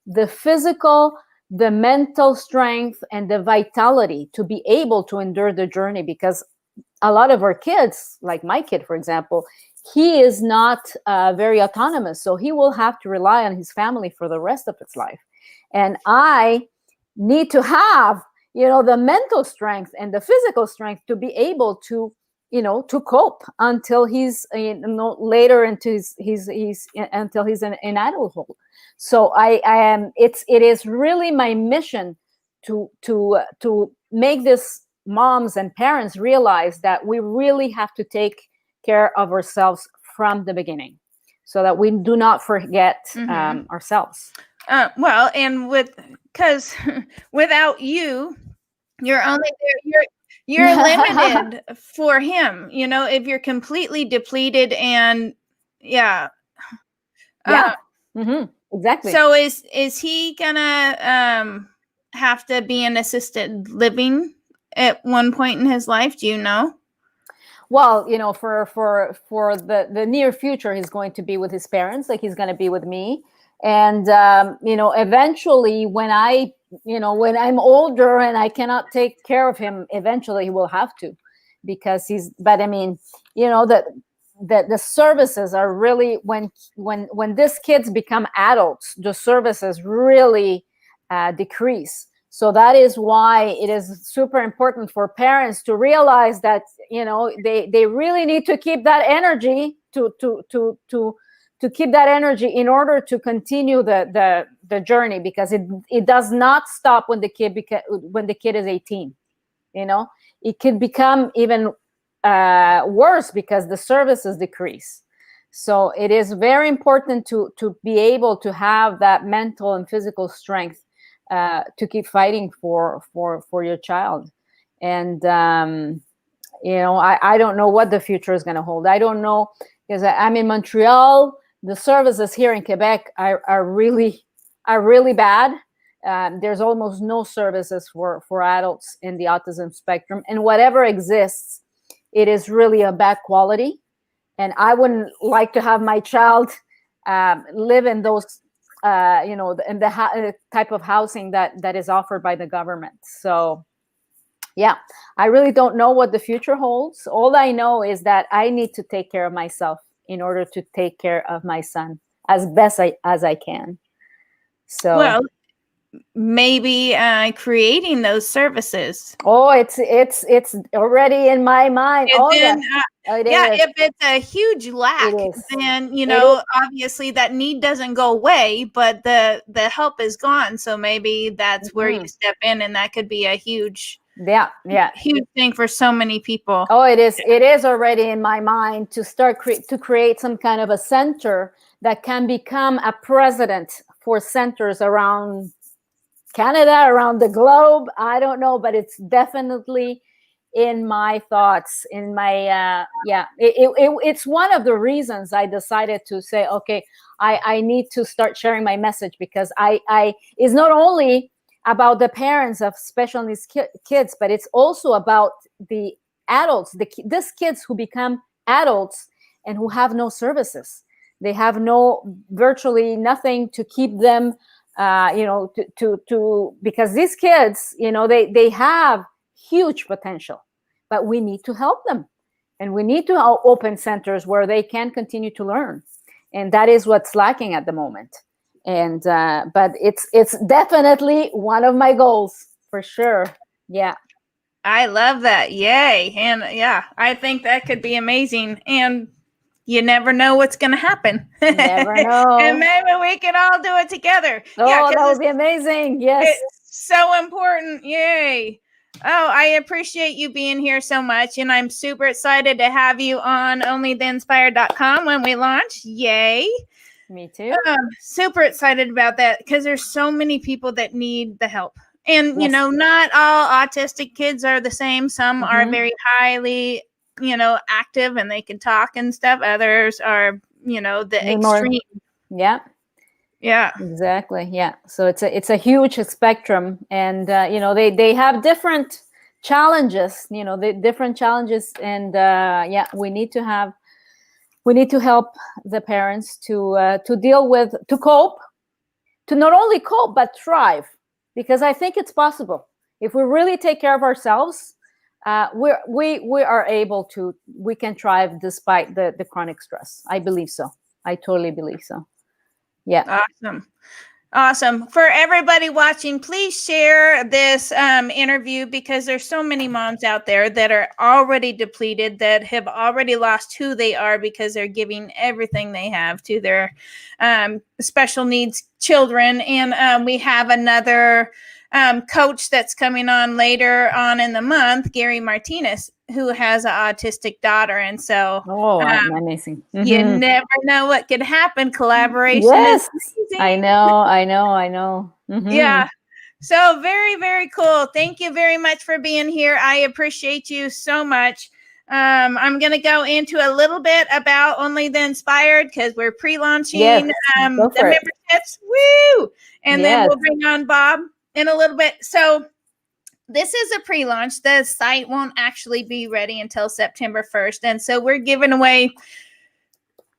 the physical, the mental strength, and the vitality to be able to endure the journey. Because a lot of our kids, like my kid, for example, he is not very autonomous. So he will have to rely on his family for the rest of his life. And I need to have, the mental strength and the physical strength to be able to, to cope until he's, later into his until he's in adulthood. So it is really my mission to make this moms and parents realize that we really have to take care of ourselves from the beginning, so that we do not forget ourselves. Well, and because without you, you're only there. You're limited for him. If you're completely depleted, and exactly. So is he gonna have to be in assisted living at one point in his life? Do you know? Well, for the near future, he's going to be with his parents, like he's going to be with me. And, eventually when when I'm older and I cannot take care of him, eventually he will have to, because but I mean, the services are really, when these kids become adults, the services really decrease. So that is why it is super important for parents to realize that, they really need to keep that energy to keep that energy in order to continue the journey, because it does not stop when the kid is 18. It could become even worse because the services decrease. So it is very important to be able to have that mental and physical strength to keep fighting for your child. And I don't know what the future is going to hold. I don't know, because I'm in Montreal. The services here in Quebec are really bad. There's almost no services for adults in the autism spectrum, and whatever exists, it is really a bad quality. And I wouldn't like to have my child live in those, in the type of housing that is offered by the government. So, yeah, I really don't know what the future holds. All I know is that I need to take care of myself in order to take care of my son as best as I can. So, well, maybe creating those services. Oh, it's already in my mind. And Oh, then, it yeah, is. if it's a huge lack, It is. then It obviously that need doesn't go away, but the help is gone. So maybe that's where you step in, and that could be a huge thing for so many people. Oh, it is. It is already in my mind to start to create some kind of a center that can become a president for centers around Canada, around the globe. I don't know, but it's definitely in my thoughts, in my it's one of the reasons I decided to say, okay, I need to start sharing my message, because I it's not only about the parents of special needs kids, but it's also about the adults, these kids who become adults and who have no services. They have virtually nothing to keep them, because these kids, they have huge potential, but we need to help them, and we need to open centers where they can continue to learn, and that is what's lacking at the moment. And but it's definitely one of my goals, for sure. Yeah, I love that. Yay. And yeah, I think that could be amazing. And you never know what's going to happen. Never know. And maybe we can all do it together. Oh, that would be amazing. Yes. It's so important. Yay. Oh, I appreciate you being here so much. And I'm super excited to have you on onlytheinspired.com when we launch. Yay. Me too. Super excited about that, because there's so many people that need the help. And, not all autistic kids are the same. Some are very highly, active and they can talk and stuff. Others are, the extreme. Yeah. Yeah. Exactly. Yeah. So it's a huge spectrum, and they have different challenges. The different challenges, and we need to help the parents to deal with, to cope, to not only cope but thrive, because I think it's possible if we really take care of ourselves. We are able to. We can thrive despite the chronic stress. I believe so. I totally believe so. Yeah. Awesome. For everybody watching, please share this interview, because there's so many moms out there that are already depleted, that have already lost who they are because they're giving everything they have to their special needs children. And we have another coach that's coming on later on in the month, Gary Martinez, who has an autistic daughter. And so amazing. You never know what could happen. Collaboration yes, is amazing. I know. Yeah. So very, very cool. Thank you very much for being here. I appreciate you so much. I'm going to go into a little bit about Only the Inspired, because we're pre-launching the memberships. Woo! And then we'll bring on Bob in a little bit. So this is a pre-launch. The site won't actually be ready until September 1st. And so we're giving away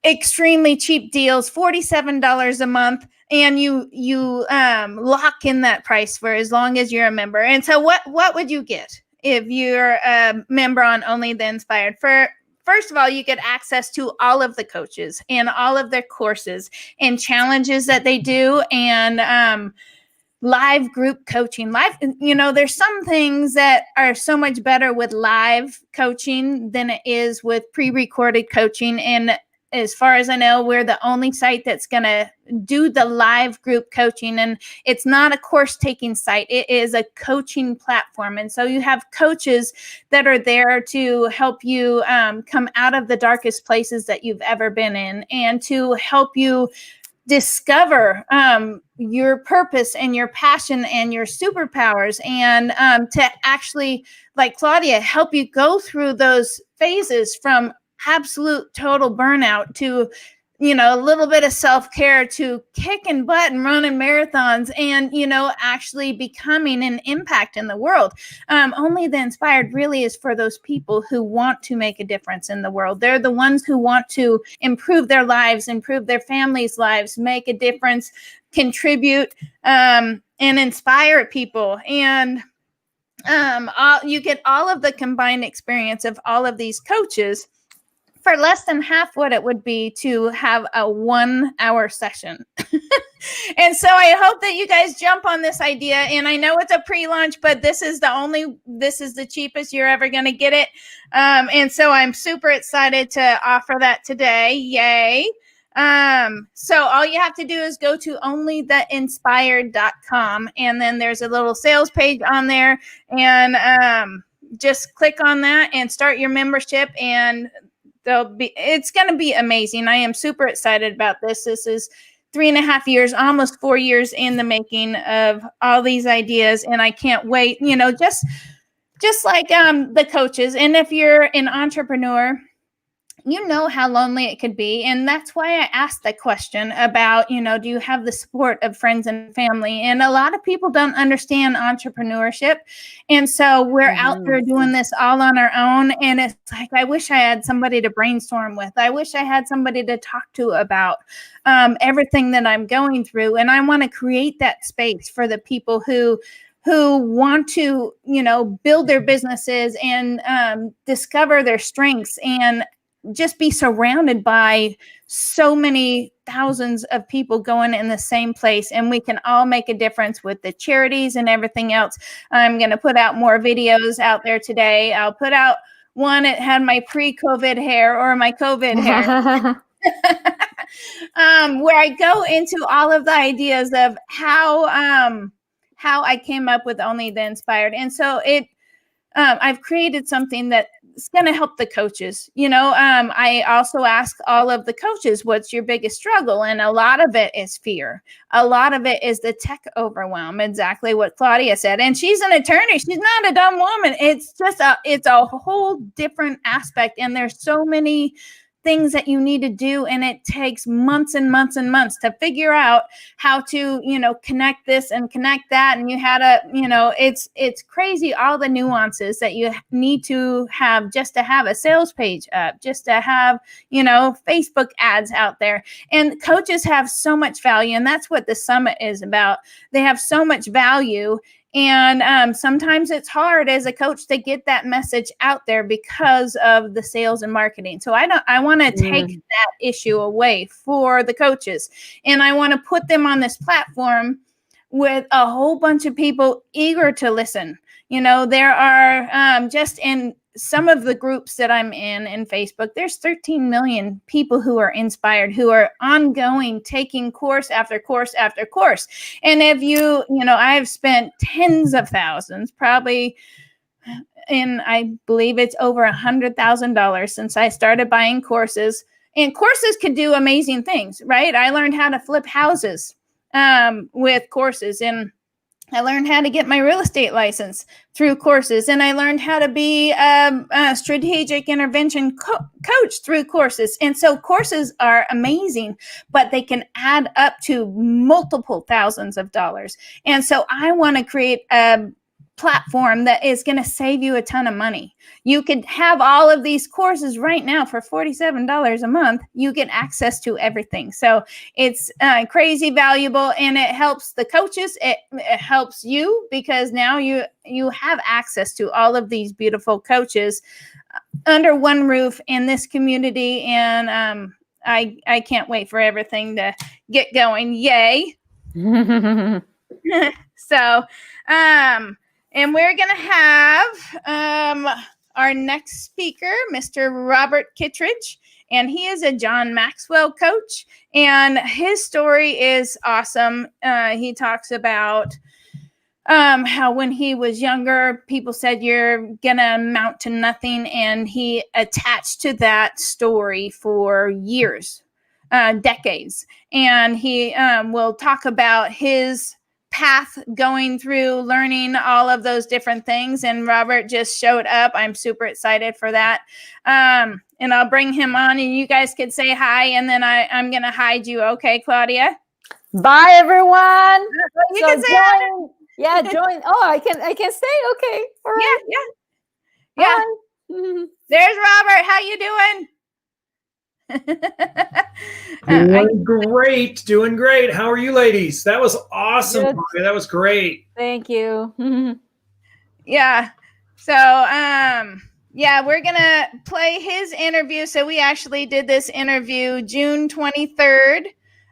extremely cheap deals, $47 a month. And you lock in that price for as long as you're a member. And so what would you get if you're a member on Only the Inspired? First of all, you get access to all of the coaches and all of their courses and challenges that they do, and live group coaching. There's some things that are so much better with live coaching than it is with pre-recorded coaching. And as far as I know, we're the only site that's going to do the live group coaching. And it's not a course taking site. It is a coaching platform. And so you have coaches that are there to help you come out of the darkest places that you've ever been in, and to help you discover your purpose and your passion and your superpowers, and to actually, like Claudia, help you go through those phases from absolute total burnout to a little bit of self-care to kicking butt and running marathons and, actually becoming an impact in the world. Only the Inspired really is for those people who want to make a difference in the world. They're the ones who want to improve their lives, improve their families' lives, make a difference, contribute, and inspire people. And you get all of the combined experience of all of these coaches for less than half what it would be to have a 1-hour session. And so I hope that you guys jump on this idea. And I know it's a pre-launch, but this is the cheapest you're ever going to get it. And so I'm super excited to offer that today. Yay. So all you have to do is go to onlytheinspired.com, and then there's a little sales page on there, and just click on that and start your membership, and it's going to be amazing. I am super excited about this. This is 3.5 years, almost 4 years in the making of all these ideas, and I can't wait, just like the coaches. And if you're an entrepreneur, you know how lonely it could be. And that's why I asked that question about, do you have the support of friends and family? And a lot of people don't understand entrepreneurship. And so we're out there doing this all on our own. And it's like, I wish I had somebody to brainstorm with. I wish I had somebody to talk to about everything that I'm going through. And I want to create that space for the people who want to, build their businesses and discover their strengths and just be surrounded by so many thousands of people going in the same place, and we can all make a difference with the charities and everything else. I'm going to put out more videos out there today. I'll put out one that had my pre-COVID hair or my COVID hair. Where I go into all of the ideas of how I came up with Only the Inspired. And so I've created something that is going to help the coaches. I also ask all of the coaches, what's your biggest struggle? And a lot of it is fear. A lot of it is the tech overwhelm, exactly what Claudia said. And she's an attorney. She's not a dumb woman. It's just it's a whole different aspect. And there's so many things that you need to do, and it takes months and months and months to figure out how to connect this and connect that, and you had it's crazy, all the nuances that you need to have just to have a sales page up, just to have Facebook ads out there. And coaches have so much value, and that's what the summit is about. They have so much value. And sometimes it's hard as a coach to get that message out there because of the sales and marketing. So I want to take that issue away for the coaches, and I want to put them on this platform with a whole bunch of people eager to listen. There are just in some of the groups that I'm in Facebook, there's 13 million people who are inspired, who are ongoing, taking course after course after course. And if I've spent tens of thousands, probably, and I believe it's over $100,000 since I started buying courses. And courses could do amazing things, right? I learned how to flip houses with courses, and I learned how to get my real estate license through courses, and I learned how to be a strategic intervention coach through courses. And so courses are amazing, but they can add up to multiple thousands of dollars. And so I want to create a platform that is going to save you a ton of money. You could have all of these courses right now for $47 a month. You get access to everything. So it's crazy valuable, and it helps the coaches. It helps you because now you have access to all of these beautiful coaches under one roof in this community. And I can't wait for everything to get going. Yay. So, and we're going to have our next speaker, Mr. Robert Kittridge, and he is a John Maxwell coach, and his story is awesome. He talks about how when he was younger, people said you're going to amount to nothing, and he attached to that story for years, decades. And he will talk about his path going through learning all of those different things. And Robert just showed up. I'm super excited for that. And I'll bring him on and you guys could say hi. And then I'm going to hide you. Okay, Claudia? Bye, everyone. You can say hi. Yeah, join. Oh, I can stay. Okay. All right. Yeah. There's Robert. How you doing? Doing great. How are you ladies? That was awesome. That was great. Thank you. Yeah. So, we're going to play his interview. So we actually did this interview June 23rd.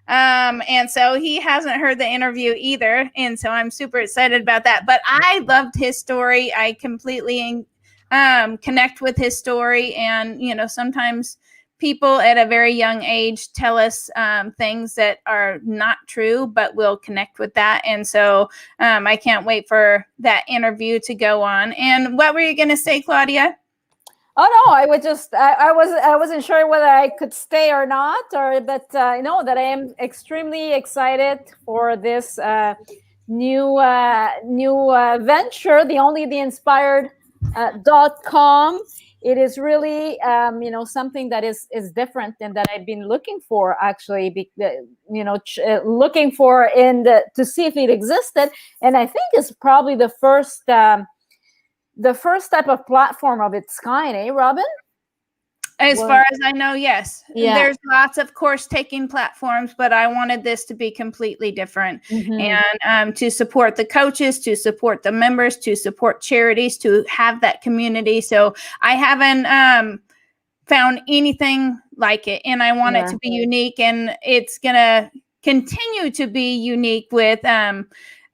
And so he hasn't heard the interview either. And so I'm super excited about that. But I loved his story. I completely connect with his story. And, sometimes people at a very young age tell us things that are not true, but we'll connect with that. And so I can't wait for that interview to go on. And what were you going to say, Claudia? Oh no, I was just I wasn't sure whether I could stay or not, but I know that I am extremely excited for this new venture, the inspired.com. It is really something that is different and that I've been looking for, actually, looking for to see if it existed, and I think it's probably the first type of platform of its kind, Robin? As far as I know, yes. Yeah. There's lots of course taking platforms, but I wanted this to be completely different. And to support the coaches, to support the members, to support charities, to have that community. So I haven't found anything like it, and I want it to be unique, and it's going to continue to be unique with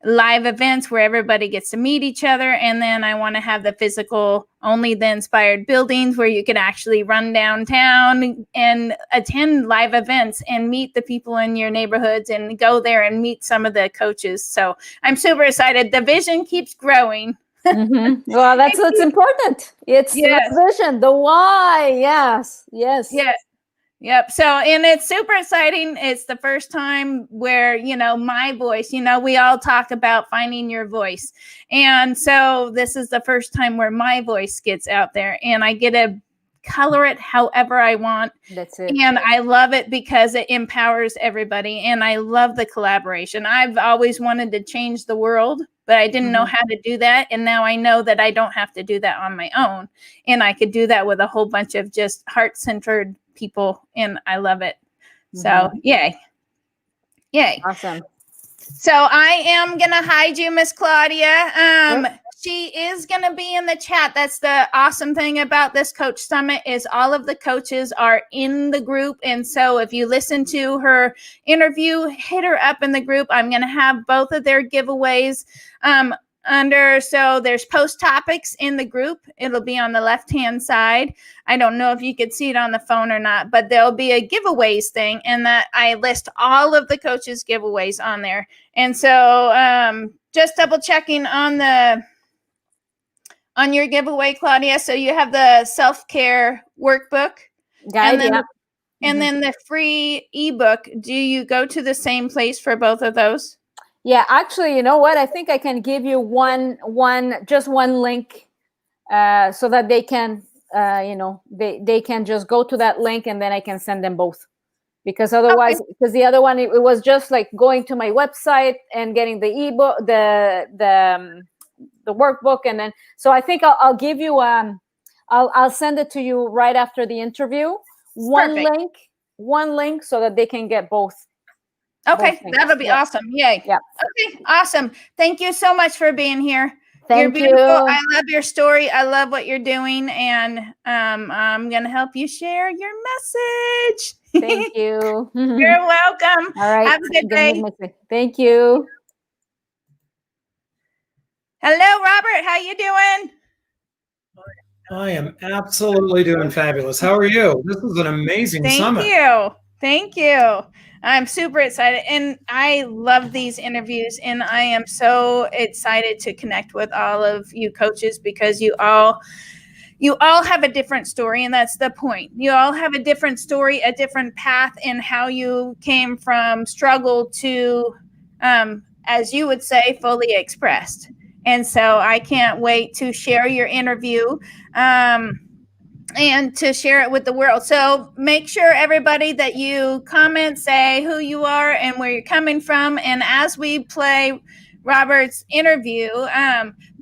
live events where everybody gets to meet each other. And then I want to have the physical, only the inspired buildings where you can actually run downtown and attend live events and meet the people in your neighborhoods and go there and meet some of the coaches. So I'm super excited. The vision keeps growing. Well, that's what's important. It's the vision, the why. Yes. Yep. So, and it's super exciting. It's the first time where, my voice, we all talk about finding your voice. And so this is the first time where my voice gets out there and I get to color it however I want. That's it. And I love it because it empowers everybody. And I love the collaboration. I've always wanted to change the world, but I didn't know how to do that. And now I know that I don't have to do that on my own. And I could do that with a whole bunch of just heart-centered people, and I love it. So yay. Awesome. So I am gonna hide you, Miss Claudia. She is gonna be in the chat. That's the awesome thing about this coach summit, is all of the coaches are in the group. And so if you listen to her interview, hit her up in the group. I'm gonna have both of their giveaways so there's post topics in the group. It'll be on the left-hand side. I don't know if you could see it on the phone or not, but there'll be a giveaways thing, and that I list all of the coaches' giveaways on there. And so just double checking on your giveaway, Claudia. So you have the self-care workbook Guide, and then the free ebook. Do you go to the same place for both of those? Yeah, actually, you know what? I think I can give you one link so that they can, they can just go to that link, and then I can send them both. Because otherwise, because the other one, it was just like going to my website and getting the ebook, the workbook, and then so I think I'll give you I'll send it to you right after the interview. One link so that they can get both. Okay, that'll be awesome. Yay. Yeah. Okay, awesome. Thank you so much for being here. Thank You're beautiful. you. I love your story. I love what you're doing. And I'm going to help you share your message. Thank you. You're welcome. All right. Have a good day. Thank you. Hello, Robert. How you doing? I am absolutely doing fabulous. How are you? This is an amazing summit. Thank you. I'm super excited, and I love these interviews, and I am so excited to connect with all of you coaches, because you all have a different story, and that's the point. You all have a different story, a different path in how you came from struggle to as you would say, fully expressed. And so I can't wait to share your interview. And to share it with the world. So make sure, everybody, that you comment, say who you are and where you're coming from. And as we play Robert's interview,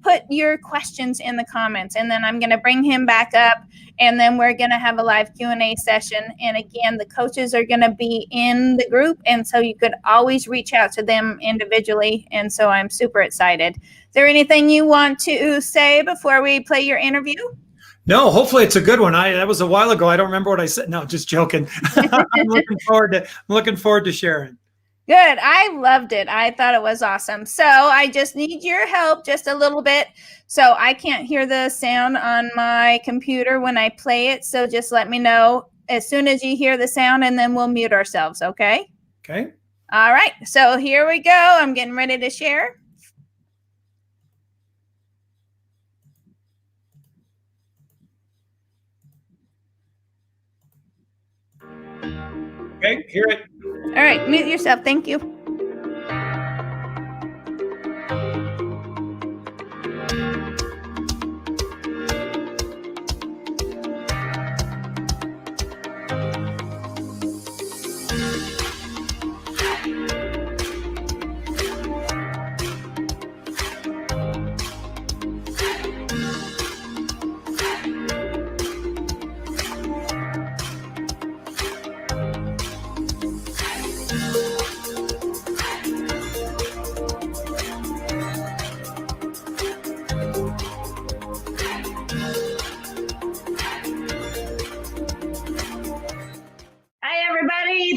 put your questions in the comments, and then I'm going to bring him back up, and then we're going to have a live Q&A session. And again, the coaches are going to be in the group, and so you could always reach out to them individually. And so I'm super excited. Is there anything you want to say before we play your interview? No, hopefully it's a good one. That was a while ago. I don't remember what I said. No, just joking. I'm looking forward to sharing. Good. I loved it. I thought it was awesome. So I just need your help just a little bit. So I can't hear the sound on my computer when I play it. So just let me know as soon as you hear the sound, and then we'll mute ourselves. Okay. Okay. All right. So here we go. I'm getting ready to share. Okay, hear it. All right, mute yourself. Thank you.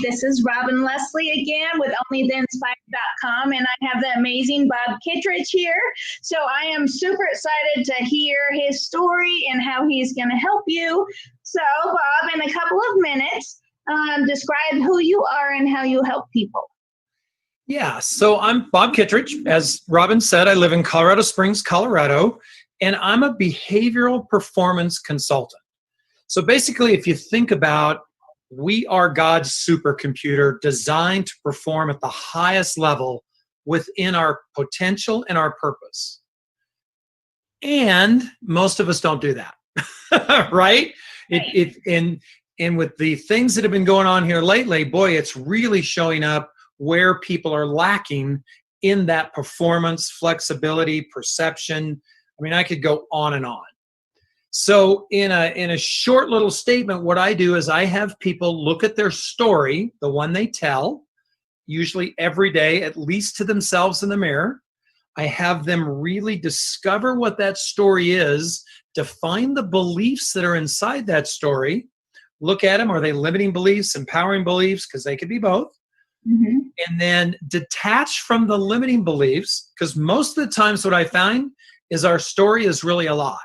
This is Robin Leslie again with OnlyTheInspired.com, and I have the amazing Bob Kittridge here. So I am super excited to hear his story and how he's going to help you. So Bob, in a couple of minutes, describe who you are and how you help people. Yeah, so I'm Bob Kittridge. As Robin said, I live in Colorado Springs, Colorado, and I'm a behavioral performance consultant. So basically, if you think about, we are God's supercomputer designed to perform at the highest level within our potential and our purpose. And most of us don't do that, right? And with the things that have been going on here lately, boy, it's really showing up where people are lacking in that performance, flexibility, perception. I mean, I could go on and on. So in a short little statement, what I do is I have people look at their story, the one they tell, usually every day, at least to themselves in the mirror. I have them really discover what that story is, define the beliefs that are inside that story, look at them. Are they limiting beliefs, empowering beliefs? Because they could be both. Mm-hmm. And then detach from the limiting beliefs, because most of the times what I find is our story is really a lie.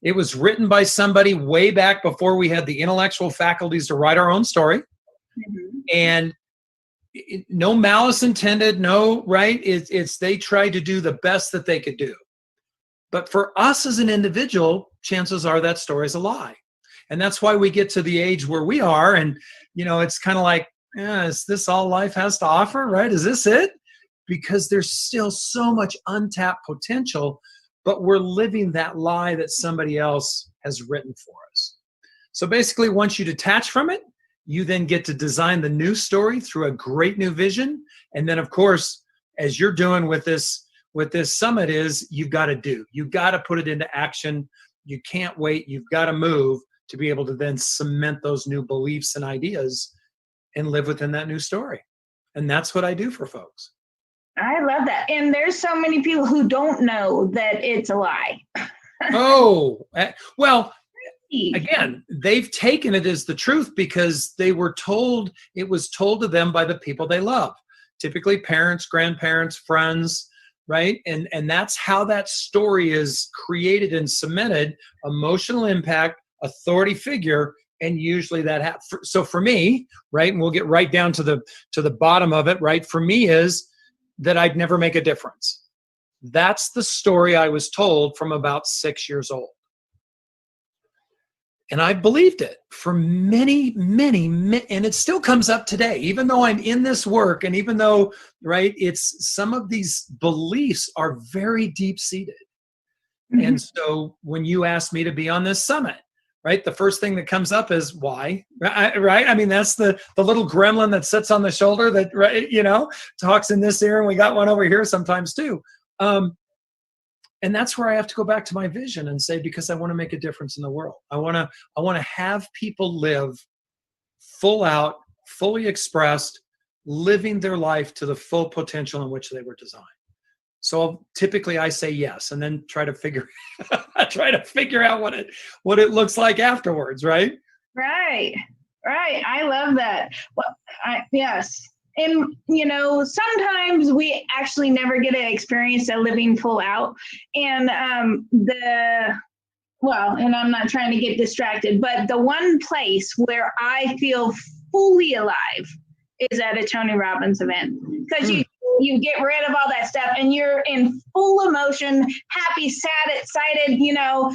It was written by somebody way back before we had the intellectual faculties to write our own story. Mm-hmm. And no malice intended, no, right? It's they tried to do the best that they could do. But for us as an individual, chances are that story is a lie. And that's why we get to the age where we are. And, you know, it's kind of like, is this all life has to offer, right? Is this it? Because there's still so much untapped potential, but we're living that lie that somebody else has written for us. So basically, once you detach from it, you then get to design the new story through a great new vision. And then, of course, as you're doing with this summit, is you've got to do. You've got to put it into action. You can't wait. You've got to move to be able to then cement those new beliefs and ideas and live within that new story. And that's what I do for folks. I love that. And there's so many people who don't know that it's a lie. Oh, well, again, they've taken it as the truth because they were told, it was told to them by the people they love, typically parents, grandparents, friends, right? And that's how that story is created and cemented, emotional impact, authority figure, and usually that happens. So for me, right, and we'll get right down to the bottom of it, right? For me is that I'd never make a difference. That's the story I was told from about 6 years old. And I believed it for many, and it still comes up today, even though I'm in this work, and even though, right, it's some of these beliefs are very deep seated. Mhm. And so when you asked me to be on this summit, right, the first thing that comes up is why, right? I mean, that's the little gremlin that sits on the shoulder that, right, you know, talks in this ear, and we got one over here sometimes too. And that's where I have to go back to my vision and say, because I want to make a difference in the world. I want to have people live full out, fully expressed, living their life to the full potential in which they were designed. So typically I say yes, and then try to figure out what it looks like afterwards, right? Right. I love that. Well, yes. And, you know, sometimes we actually never get to experience a living full out. And and I'm not trying to get distracted, but the one place where I feel fully alive is at a Tony Robbins event, because you get rid of all that stuff and you're in full emotion, happy, sad, excited, you know,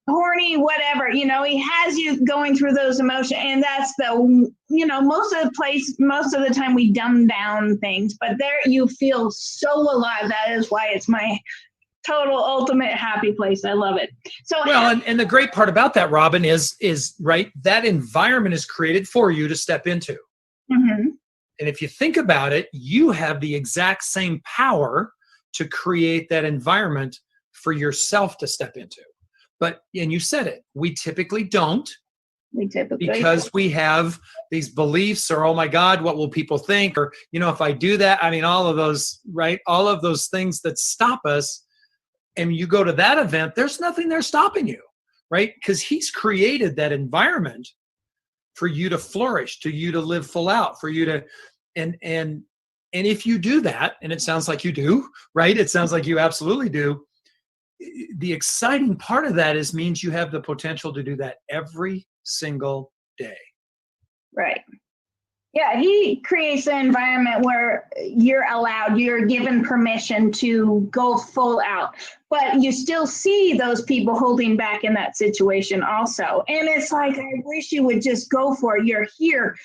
horny, whatever, you know, he has you going through those emotions. And that's most of the time we dumb down things, but there you feel so alive. That is why it's my total ultimate happy place. I love it. So well, and the great part about that, Robin, is right, that environment is created for you to step into. Mm-hmm. And if you think about it, you have the exact same power to create that environment for yourself to step into. And you said it, we typically don't. Because we have these beliefs, or, oh my God, what will people think? Or, you know, if I do that, I mean, all of those, right? All of those things that stop us. And you go to that event, there's nothing there stopping you, right? Because he's created that environment for you to flourish, to you to live full out, for you to, and if you do that, and it sounds like you do, right? It sounds like you absolutely do. The exciting part of that means you have the potential to do that every single day. Right. Yeah, he creates an environment where you're given permission to go full out, but you still see those people holding back in that situation also. And it's like, I wish you would just go for it. You're here.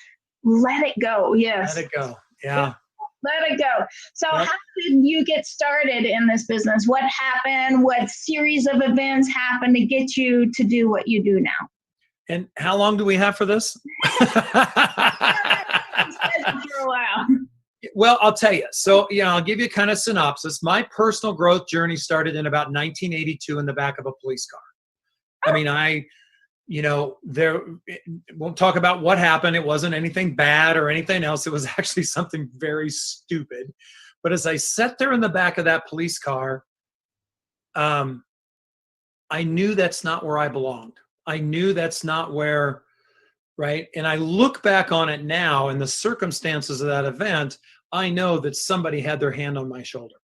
Let it go. Yes. Let it go. Yeah. Let it go. So Yep. How did you get started in this business? What happened? What series of events happened to get you to do what you do now? And how long do we have for this? For a while. Well, I'll tell you. So, I'll give you kind of synopsis. My personal growth journey started in about 1982 in the back of a police car. I mean, won't talk about what happened. It wasn't anything bad or anything else. It was actually something very stupid. But as I sat there in the back of that police car, I knew that's not where I belonged. I knew that's not where, right? And I look back on it now, and the circumstances of that event, I know that somebody had their hand on my shoulder,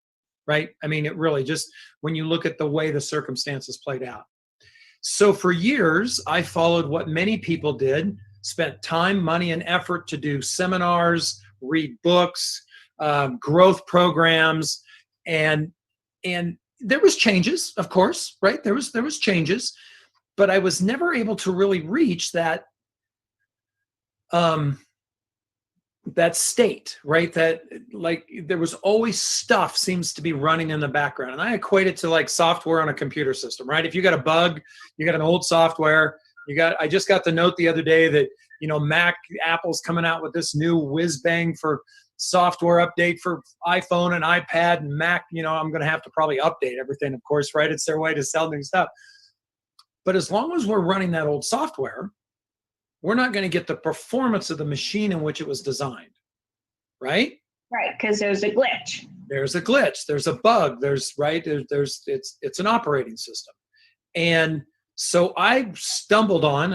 right? I mean, it really just, when you look at the way the circumstances played out. So for years, I followed what many people did, spent time, money, and effort to do seminars, read books, growth programs, and there was changes, of course, right? There was changes, but I was never able to really reach that state, right? That, like, there was always stuff seems to be running in the background. And I equate it to like software on a computer system, right? If you got a bug, you got an old software, I just got the note the other day that, Apple's coming out with this new whiz bang for software update for iPhone and iPad and Mac. I'm going to have to probably update everything, of course, right? It's their way to sell new stuff. But as long as we're running that old software, we're not going to get the performance of the machine in which it was designed, right? Right, because there's a glitch. There's a glitch. There's a bug. It's an operating system. And so I stumbled on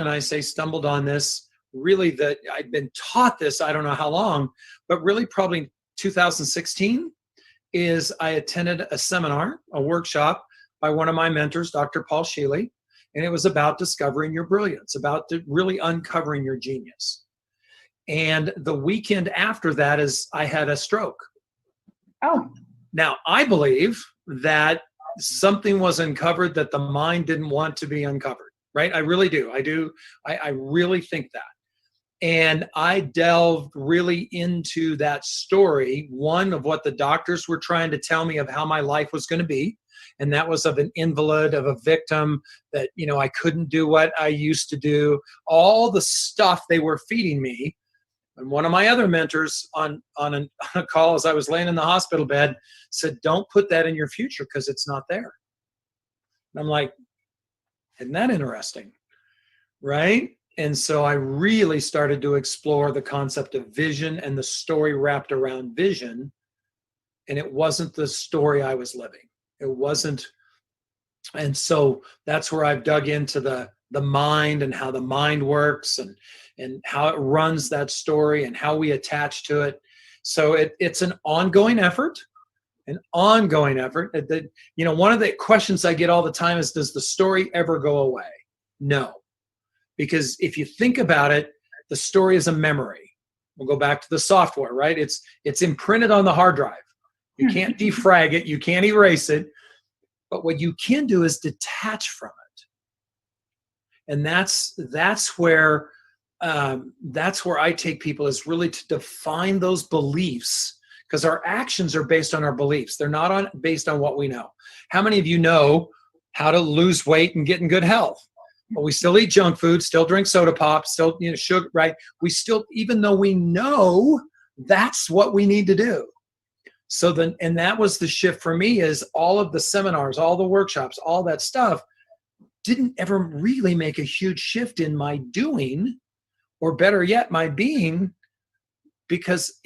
this, really, that I'd been taught this, I don't know how long, but really probably 2016 is I attended a seminar, a workshop by one of my mentors, Dr. Paul Sheely. And it was about discovering your brilliance, about really uncovering your genius. And the weekend after that I had a stroke. Oh. Now, I believe that something was uncovered that the mind didn't want to be uncovered, right? I really do. I really think that. And I delved really into that story, one of what the doctors were trying to tell me of how my life was going to be. And that was of an invalid, of a victim, that, I couldn't do what I used to do, all the stuff they were feeding me. And one of my other mentors on a call as I was laying in the hospital bed said, don't put that in your future because it's not there. And I'm like, isn't that interesting? Right? And so I really started to explore the concept of vision and the story wrapped around vision. And it wasn't the story I was living. It wasn't. And so that's where I've dug into the mind and how the mind works and how it runs that story and how we attach to it. So it's an ongoing effort. One of the questions I get all the time is, does the story ever go away? No. Because if you think about it, the story is a memory. We'll go back to the software, right? It's imprinted on the hard drive. You can't defrag it. You can't erase it. But what you can do is detach from it. And that's where I take people, is really to define those beliefs, because our actions are based on our beliefs. They're not based on what we know. How many of you know how to lose weight and get in good health? But we still eat junk food, still drink soda pop, still, sugar, right? We still, even though we know that's what we need to do. So then, and that was the shift for me, is all of the seminars, all the workshops, all that stuff didn't ever really make a huge shift in my doing, or better yet, my being, because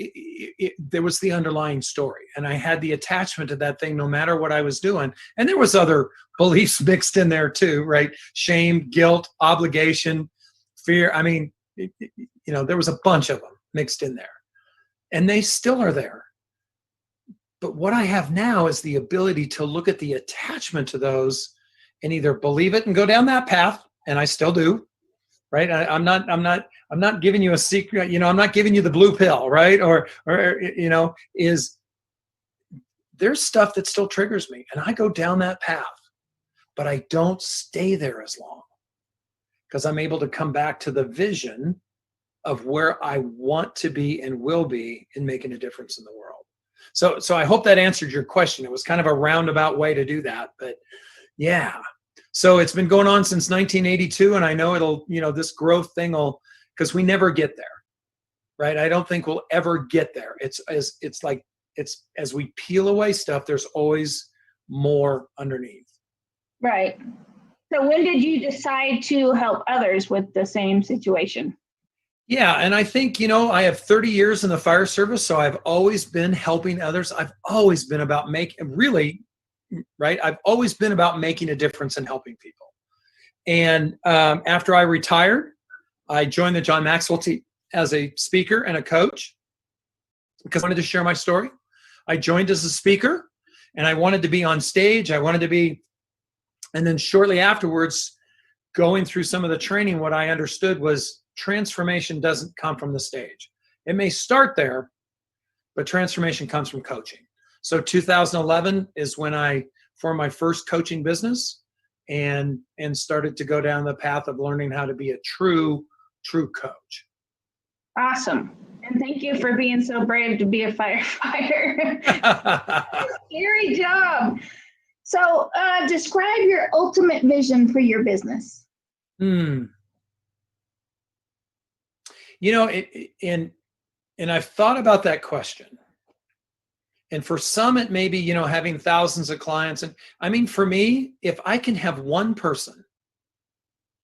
there was the underlying story, and I had the attachment to that thing no matter what I was doing. And there was other beliefs mixed in there too, right? Shame, guilt, obligation, fear. I mean, there was a bunch of them mixed in there, and they still are there. But what I have now is the ability to look at the attachment to those and either believe it and go down that path, and I still do, right? I'm not giving you a secret, I'm not giving you the blue pill, right? Or is there's stuff that still triggers me, and I go down that path, but I don't stay there as long, because I'm able to come back to the vision of where I want to be and will be in making a difference in the world. So I hope that answered your question. It was kind of a roundabout way to do that, but yeah. So it's been going on since 1982, and I know it'll, this growth thing will, because we never get there, right? I don't think we'll ever get there. It's as we peel away stuff, there's always more underneath. Right. So when did you decide to help others with the same situation? Yeah, and I think, I have 30 years in the fire service, so I've always been helping others. I've always been about I've always been about making a difference and helping people. And after I retired, I joined the John Maxwell team as a speaker and a coach, because I wanted to share my story. I joined as a speaker, and I wanted to be on stage. And then shortly afterwards, going through some of the training, what I understood was transformation doesn't come from the stage. It may start there, but transformation comes from coaching. So 2011 is when I formed my first coaching business and started to go down the path of learning how to be a true coach. Awesome. And thank you for being so brave to be a firefighter. Scary job. So describe your ultimate vision for your business. And I've thought about that question. And for some, it may be, having thousands of clients. And I mean, for me, if I can have one person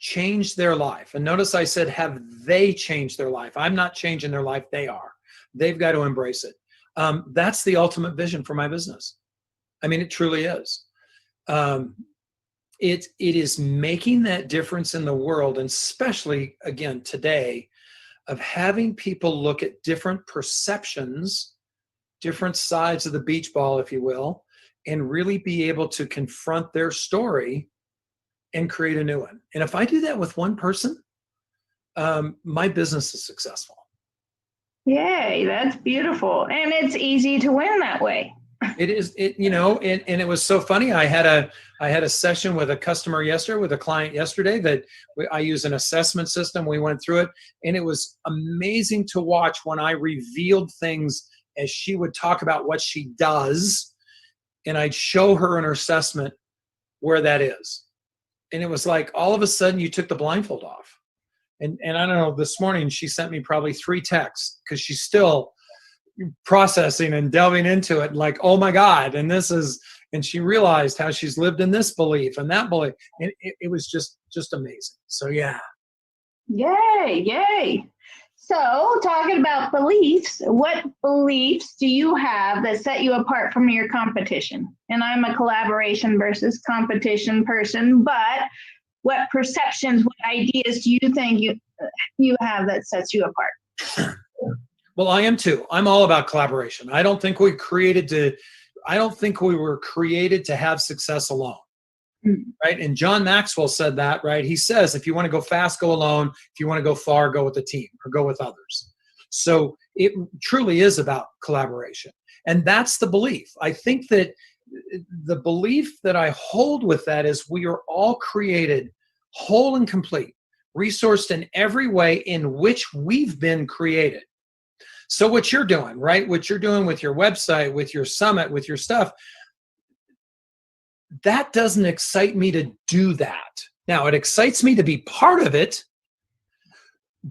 change their life, and notice I said, have they changed their life? I'm not changing their life. They are. They've got to embrace it. That's the ultimate vision for my business. I mean, it truly is. It is making that difference in the world, and especially, again, today, of having people look at different perceptions, different sides of the beach ball, if you will, and really be able to confront their story and create a new one. And if I do that with one person, my business is successful. Yay, that's beautiful. And it's easy to win that way. It is, and it was so funny. I had a session with a customer yesterday, with a client yesterday, that I use an assessment system. We went through it, and it was amazing to watch when I revealed things as she would talk about what she does, and I'd show her in her assessment where that is. And it was like, all of a sudden you took the blindfold off. And I don't know, this morning she sent me probably 3 texts, because she's still processing and delving into it, like, oh my God, and she realized how she's lived in this belief and that belief. And it was just amazing. So yeah. Yay. So talking about beliefs, what beliefs do you have that set you apart from your competition? And I'm a collaboration versus competition person, but what perceptions, what ideas do you think you have that sets you apart? Well, I am too. I'm all about collaboration. I don't think we were created to have success alone. Right? And John Maxwell said that, right? He says, if you want to go fast, go alone. If you want to go far, go with a team or go with others. So it truly is about collaboration. And that's the belief. I think that the belief that I hold with that is we are all created whole and complete, resourced in every way in which we've been created. So what you're doing, right? What you're doing with your website, with your summit, with your stuff, that doesn't excite me to do that. Now, it excites me to be part of it,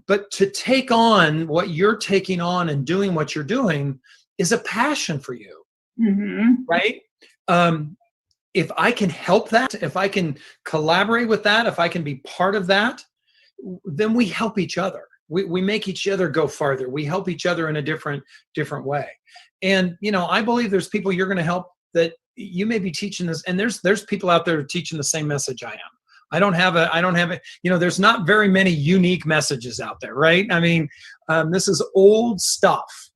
but to take on what you're taking on and doing what you're doing is a passion for you, right? If I can help that, if I can collaborate with that, if I can be part of that, then we help each other. We make each other go farther. We help each other in a different way. And, I believe there's people you're going to help that you may be teaching this, and there's people out there teaching the same message I am. I don't have a, there's not very many unique messages out there, right? I mean, this is old stuff,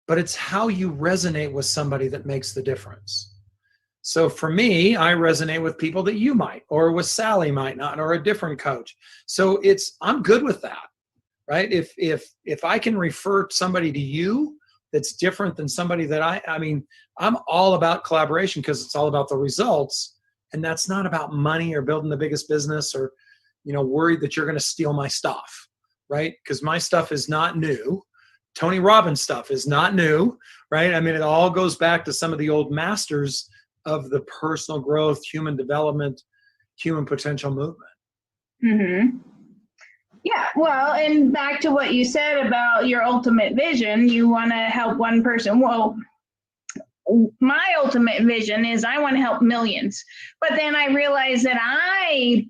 but it's how you resonate with somebody that makes the difference. So for me, I resonate with people that you might, or with Sally might not, or a different coach. So I'm good with that, right? If I can refer somebody to you that's different than somebody that I'm all about collaboration, because it's all about the results. And that's not about money or building the biggest business or, worried that you're going to steal my stuff, right? Because my stuff is not new. Tony Robbins stuff is not new, right? I mean, it all goes back to some of the old masters of the personal growth, human development, human potential movement. Yeah, well, and back to what you said about your ultimate vision, you want to help one person. Well, my ultimate vision is I want to help millions. But then I realized that I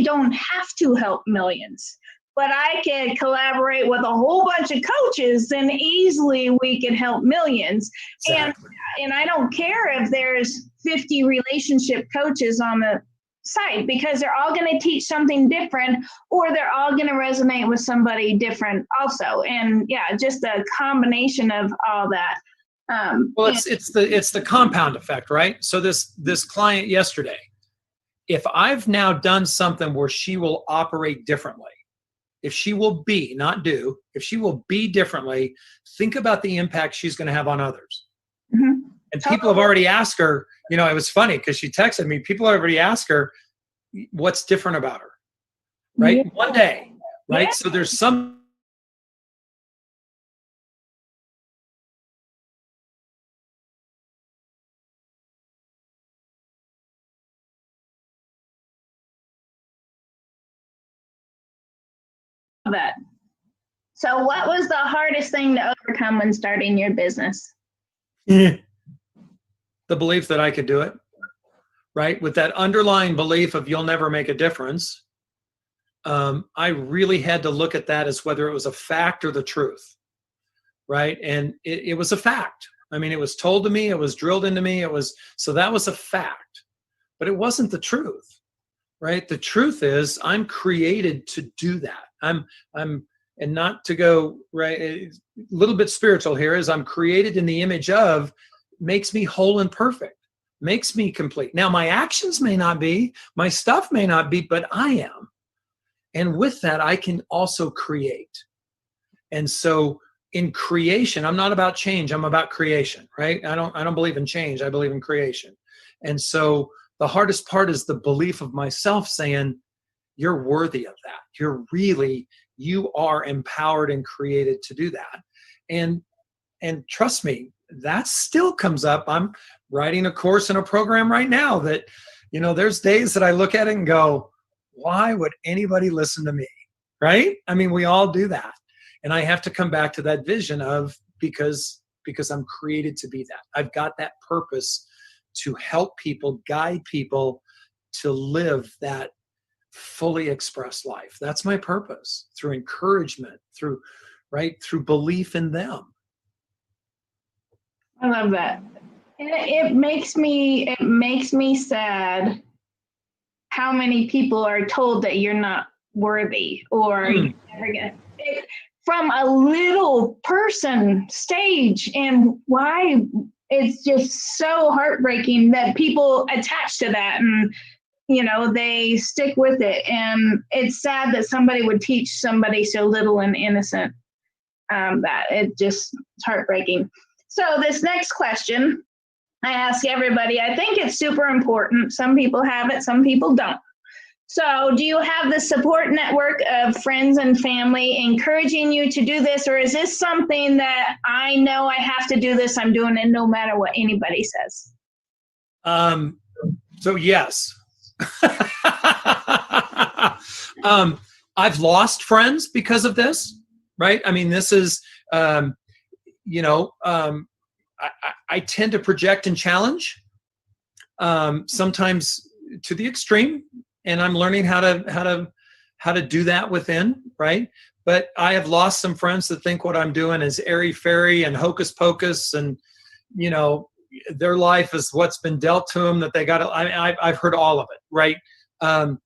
don't have to help millions. But I can collaborate with a whole bunch of coaches, and easily we can help millions. Exactly. And I don't care if there's 50 relationship coaches on the site, because they're all going to teach something different, or they're all going to resonate with somebody different also. And yeah, just a combination of all that. Well, it's the compound effect, right? So this client yesterday, if I've now done something where she will operate differently, if she will be, not do, if she will be differently, think about the impact she's going to have on others. And people have already asked her, it was funny because she texted me, people have already asked her what's different about her, right? Yeah. One day, right? Yeah. So there's some that. So what was the hardest thing to overcome when starting your business? The belief that I could do it, right? With that underlying belief of you'll never make a difference. I really had to look at that as whether it was a fact or the truth, right? And it was a fact. I mean, it was told to me, it was drilled into me, so that was a fact, but it wasn't the truth, right? The truth is I'm created to do that. And not to go, right, a little bit spiritual here, is I'm created in the image of, makes me whole and perfect, makes me complete. Now, my actions may not be, my stuff may not be, but I am. And with that, I can also create. And so in creation, I'm not about change. I'm about creation, right? I don't believe in change. I believe in creation. And so the hardest part is the belief of myself saying, you're worthy of that. You are empowered and created to do that. And trust me, that still comes up. I'm writing a course in a program right now that, there's days that I look at it and go, why would anybody listen to me? Right? I mean, we all do that. And I have to come back to that vision of because I'm created to be that. I've got that purpose to help people, guide people to live that fully expressed life. That's my purpose, through encouragement, through belief in them. I love that. And it makes me sad how many people are told that you're not worthy or you're never gonna from a little person stage, and why it's just so heartbreaking that people attach to that and they stick with it. And it's sad that somebody would teach somebody so little and innocent that it's heartbreaking. So this next question I ask everybody, I think it's super important. Some people have it, some people don't. So do you have the support network of friends and family encouraging you to do this, or is this something that I know I have to do this, I'm doing it no matter what anybody says? So yes. I've lost friends because of this, right? I mean, this is, I tend to project and challenge, sometimes to the extreme, and I'm learning how to do that within, right? But I have lost some friends that think what I'm doing is airy fairy and hocus pocus, and their life is what's been dealt to them, that they got to. I've heard all of it, right? And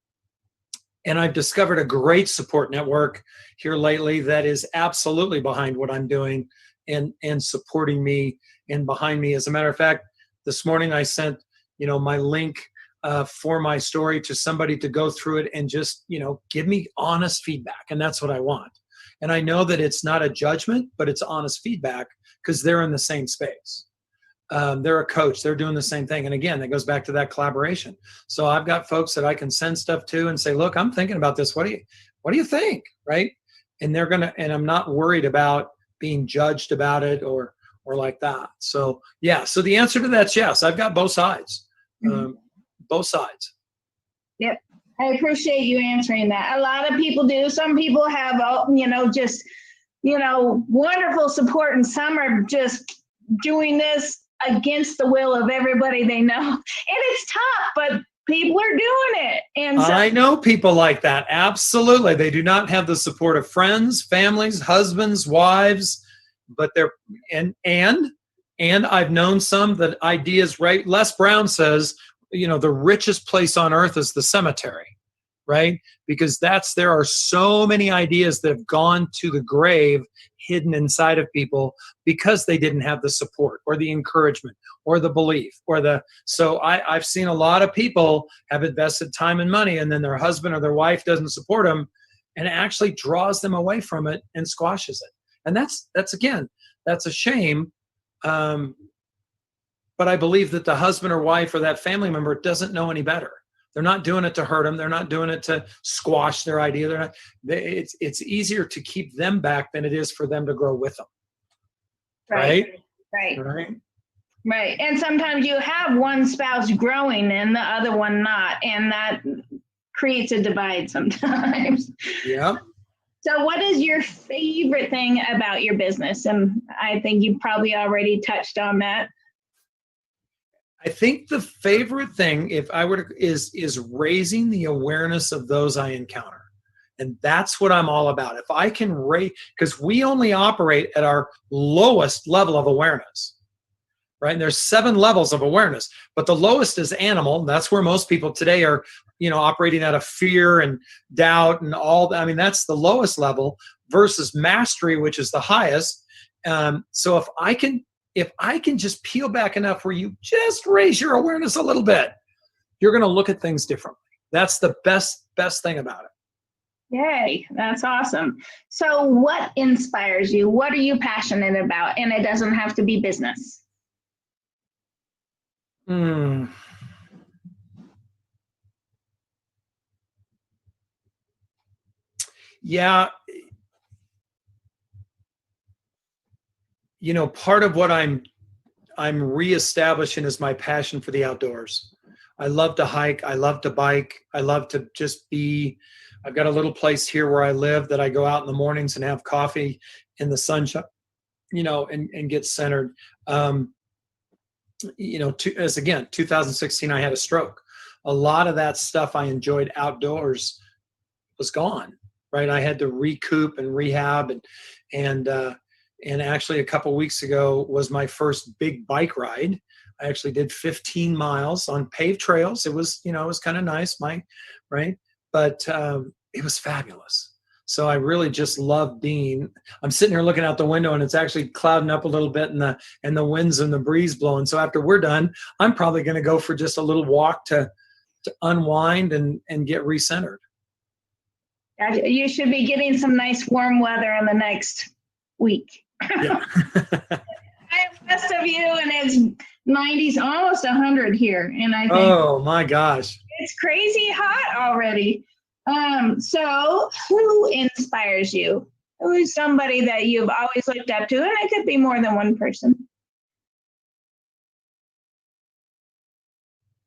I've discovered a great support network here lately that is absolutely behind what I'm doing and supporting me and behind me. As a matter of fact, this morning I sent my link for my story to somebody to go through it and just give me honest feedback, and that's what I want. And I know that it's not a judgment, but it's honest feedback because they're in the same space. They're a coach. They're doing the same thing. And again, that goes back to that collaboration. So I've got folks that I can send stuff to and say, look, I'm thinking about this. What do you think? Right. And and I'm not worried about being judged about it or like that. So yeah. So the answer to that's yes. I've got both sides. Both sides. Yep. I appreciate you answering that. A lot of people do. Some people have, just, wonderful support, and some are just doing this against the will of everybody they know. And it's tough, but people are doing it. And so, I know people like that. Absolutely. They do not have the support of friends, families, husbands, wives, but they're, and I've known some that ideas, right? Les Brown says, the richest place on earth is the cemetery, right? Because there are so many ideas that have gone to the grave hidden inside of people because they didn't have the support or the encouragement or the belief so I've seen a lot of people have invested time and money, and then their husband or their wife doesn't support them, and it actually draws them away from it and squashes it. And that's a shame. But I believe that the husband or wife or that family member doesn't know any better. They're not doing it to hurt them. They're not doing it to squash their idea. It's easier to keep them back than it is for them to grow with them. Right. And sometimes you have one spouse growing and the other one not, and that creates a divide sometimes. Yeah. So what is your favorite thing about your business? And I think you probably already touched on that. I think the favorite thing, if I were to, is raising the awareness of those I encounter. And that's what I'm all about. If I can raise, because we only operate at our lowest level of awareness, right? And there's 7 levels of awareness, but the lowest is animal. That's where most people today are, operating out of fear and doubt and all that. I mean, that's the lowest level versus mastery, which is the highest. So if I can just peel back enough where you just raise your awareness a little bit, you're going to look at things differently. That's the best thing about it. Yay, that's awesome. So what inspires you? What are you passionate about? And it doesn't have to be business. Yeah, part of what I'm reestablishing is my passion for the outdoors. I love to hike. I love to bike. I love to just be. I've got a little place here where I live that I go out in the mornings and have coffee in the sunshine, and get centered. As again, 2016, I had a stroke. A lot of that stuff I enjoyed outdoors was gone, right? I had to recoup and rehab, and actually a couple weeks ago was my first big bike ride. I actually did 15 miles on paved trails. It was, it was kind of nice, right? But it was fabulous. So I really just love I'm sitting here looking out the window and it's actually clouding up a little bit and the winds and the breeze blowing. So after we're done, I'm probably going to go for just a little walk to unwind and get recentered. You should be getting some nice warm weather in the next week. Yeah. I am west of you and it's 90s, almost 100 here. And I think, oh my gosh, it's crazy hot already. So who inspires you? Who is somebody that you've always looked up to? And it could be more than one person.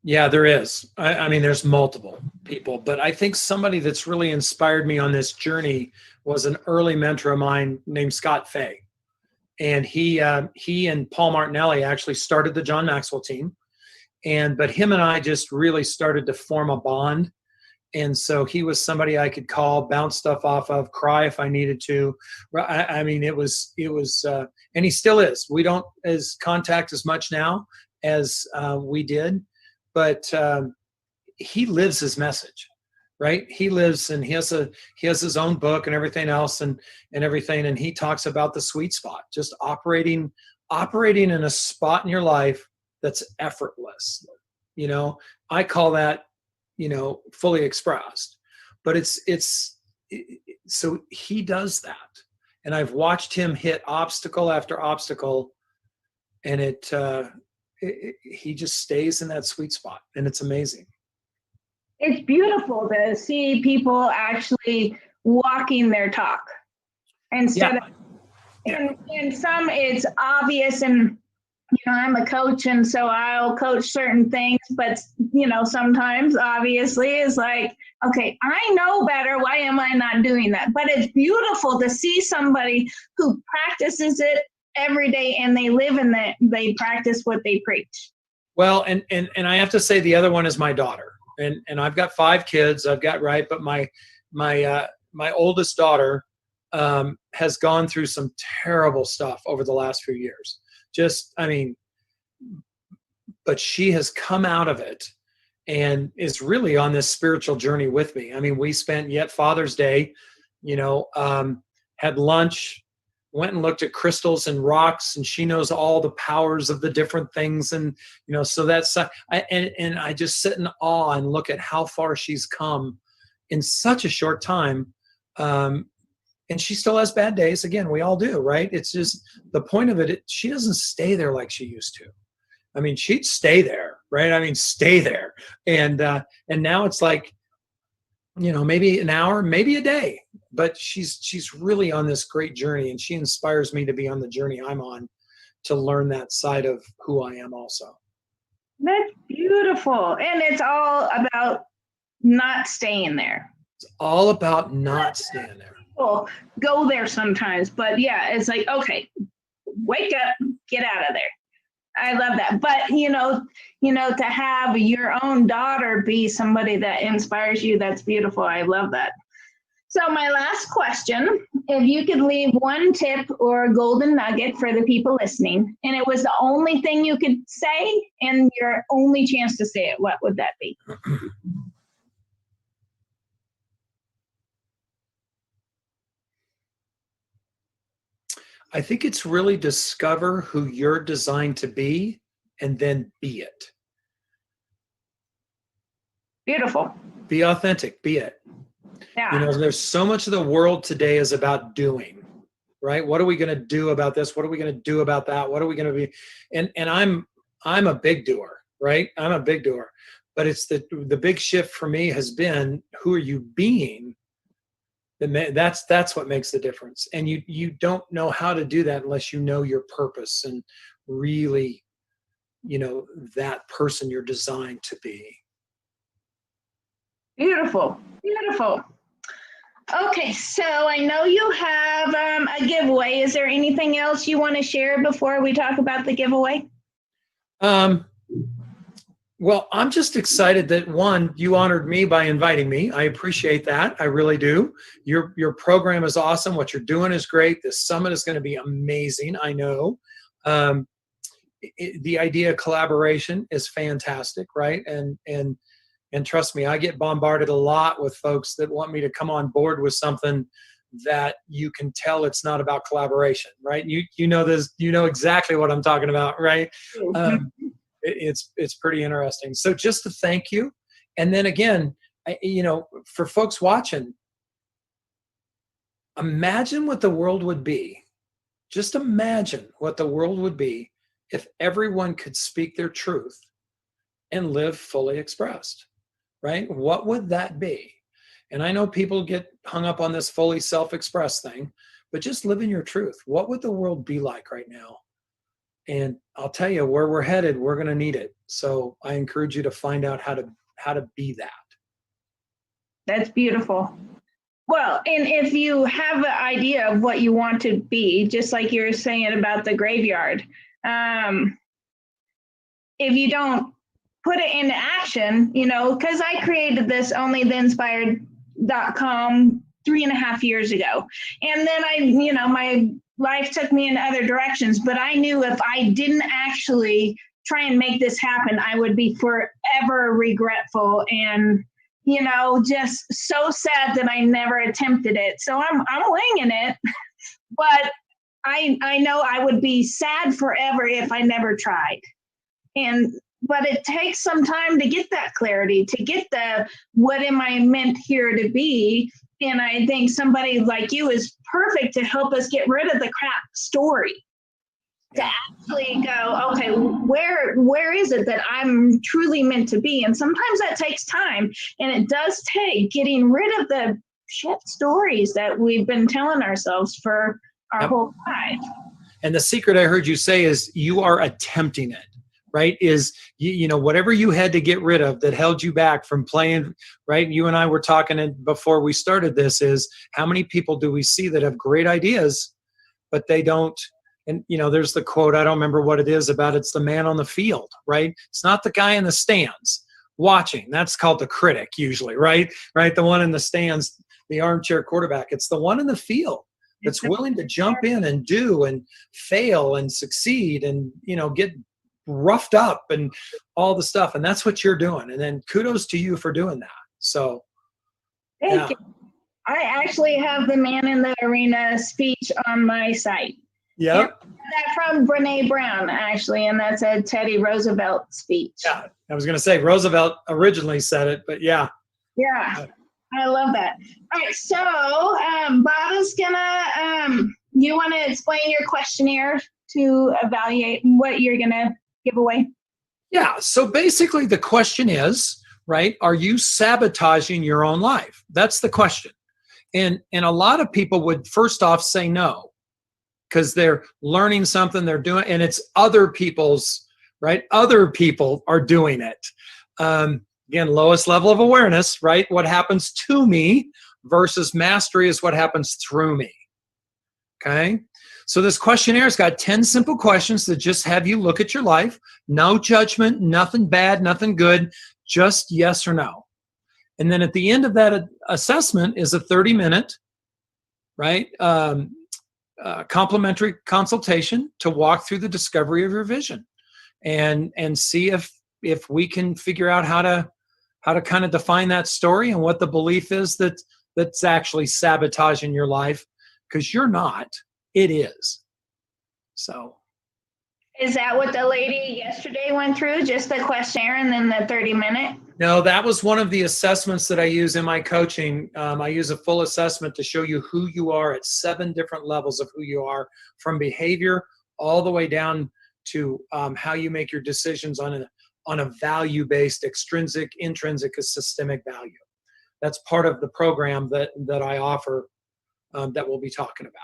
Yeah, there is. I mean, there's multiple people, but I think somebody that's really inspired me on this journey was an early mentor of mine named Scott Fay. And he and Paul Martinelli actually started the John Maxwell team. But him and I just really started to form a bond. And so he was somebody I could call, bounce stuff off of, cry if I needed to. I mean, it was, and he still is. We don't contact as much now as we did, but he lives his message, right? He lives, and he has his own book and everything else and everything. And he talks about the sweet spot, just operating in a spot in your life that's effortless. I call that, fully expressed, but so he does that. And I've watched him hit obstacle after obstacle, and he just stays in that sweet spot, and it's amazing. It's beautiful to see people actually walking their talk instead of, and some it's obvious, and I'm a coach, and so I'll coach certain things, but sometimes obviously is like, okay, I know better. Why am I not doing that? But it's beautiful to see somebody who practices it every day, and they live in that, they practice what they preach. Well, and I have to say the other one is my daughter, and I've got 5 kids. But my oldest daughter has gone through some terrible stuff over the last few years. But she has come out of it and is really on this spiritual journey with me. I mean, we spent Father's Day, had lunch, went and looked at crystals and rocks, and she knows all the powers of the different things. And, so that's, and I just sit in awe and look at how far she's come in such a short time. And she still has bad days. Again, we all do, right? It's just the point of it. She doesn't stay there like she used to. I mean, she'd stay there, right? I mean, stay there. And now it's like, maybe an hour, maybe a day, but she's really on this great journey, and she inspires me to be on the journey I'm on to learn that side of who I am also. That's beautiful. And it's all about not staying there. It's all about not staying there. People go there sometimes, but it's like, okay, wake up, get out of there. I love that. But to have your own daughter be somebody that inspires you, that's beautiful. I love that. So my last question, if you could leave one tip or golden nugget for the people listening, and it was the only thing you could say and your only chance to say it, what would that be? I think it's really discover who you're designed to be and then be it. Beautiful. Be authentic, be it. Yeah. You know, there's so much of the world today is about doing, right? What are we going to do about this? What are we going to do about that? What are we going to be? And I'm a big doer, right? I'm a big doer, but it's the big shift for me has been, who are you being? That's what makes the difference. And you don't know how to do that unless you know your purpose and really, you know, that person you're designed to be. Beautiful. Beautiful. Okay, so I know you have a giveaway. Is there anything else you want to share before we talk about the giveaway? Well, I'm just excited that, one, you honored me by inviting me. I appreciate that. I really do. Your program is awesome. What you're doing is great. This summit is going to be amazing. I know. The idea of collaboration is fantastic, right? And trust me, I get bombarded a lot with folks that want me to come on board with something that you can tell it's not about collaboration, right? You know this. You know exactly what I'm talking about, right? It's pretty interesting. So just to thank you. And then again, you know, for folks watching, imagine what the world would be. Just imagine what the world would be if everyone could speak their truth and live fully expressed, right? What would that be? And I know people get hung up on this fully self-expressed thing, but just living your truth. What would the world be like right now? And I'll tell you, where we're headed, we're going to need it. So I encourage you to find out how to be that. That's beautiful. Well, and if you have an idea of what you want to be, just like you were saying about the graveyard, if you don't put it into action, you know, because I created this onlytheinspired.com 3.5 years ago. And then my life took me in other directions, but I knew if I didn't actually try and make this happen, I would be forever regretful and, you know, just so sad that I never attempted it. So I'm winging it, but I know I would be sad forever if I never tried. But it takes some time to get that clarity, to get the, what am I meant here to be? And I think somebody like you is perfect to help us get rid of the crap story. To actually go, okay, where is it that I'm truly meant to be? And sometimes that takes time. And it does take getting rid of the shit stories that we've been telling ourselves for our whole life. And the secret I heard you say is you are attempting it. Right? Is, you know, whatever you had to get rid of that held you back from playing, right? You and I were talking before we started this, is how many people do we see that have great ideas, but they don't, and, you know, there's the quote, I don't remember what it is about, it's the man on the field, right? It's not the guy in the stands watching. That's called the critic usually, right? Right? The one in the stands, the armchair quarterback. It's the one in the field that's willing to jump in and do and fail and succeed and, you know, get roughed up and all the stuff. And that's what you're doing. And then kudos to you for doing that. So thank you. I actually have the Man in the Arena speech on my site. Yep. That from Brene Brown, actually, and that's a Teddy Roosevelt speech. Yeah, I was going to say Roosevelt originally said it, but yeah. Yeah, I love that. All right, so Bob is gonna, you want to explain your questionnaire to evaluate what you're gonna give away? Yeah, so basically the question is, right, are you sabotaging your own life? That's the question. And a lot of people would first off say no, because they're learning something, they're doing, and it's other people's, right? Other people are doing it. Again, lowest level of awareness, right? What happens to me versus mastery is what happens through me. Okay? So this questionnaire has got 10 simple questions that just have you look at your life. No judgment, nothing bad, nothing good, just yes or no. And then at the end of that assessment is a 30-minute, right, complimentary consultation to walk through the discovery of your vision and see if we can figure out how to kind of define that story and what the belief is that's actually sabotaging your life, because you're not. It is. So. Is that what the lady yesterday went through? Just the questionnaire and then the 30-minute? No, that was one of the assessments that I use in my coaching. I use a full assessment to show you who you are at 7 different levels of who you are, from behavior all the way down to how you make your decisions on a value-based, extrinsic, intrinsic, systemic value. That's part of the program that I offer that we'll be talking about.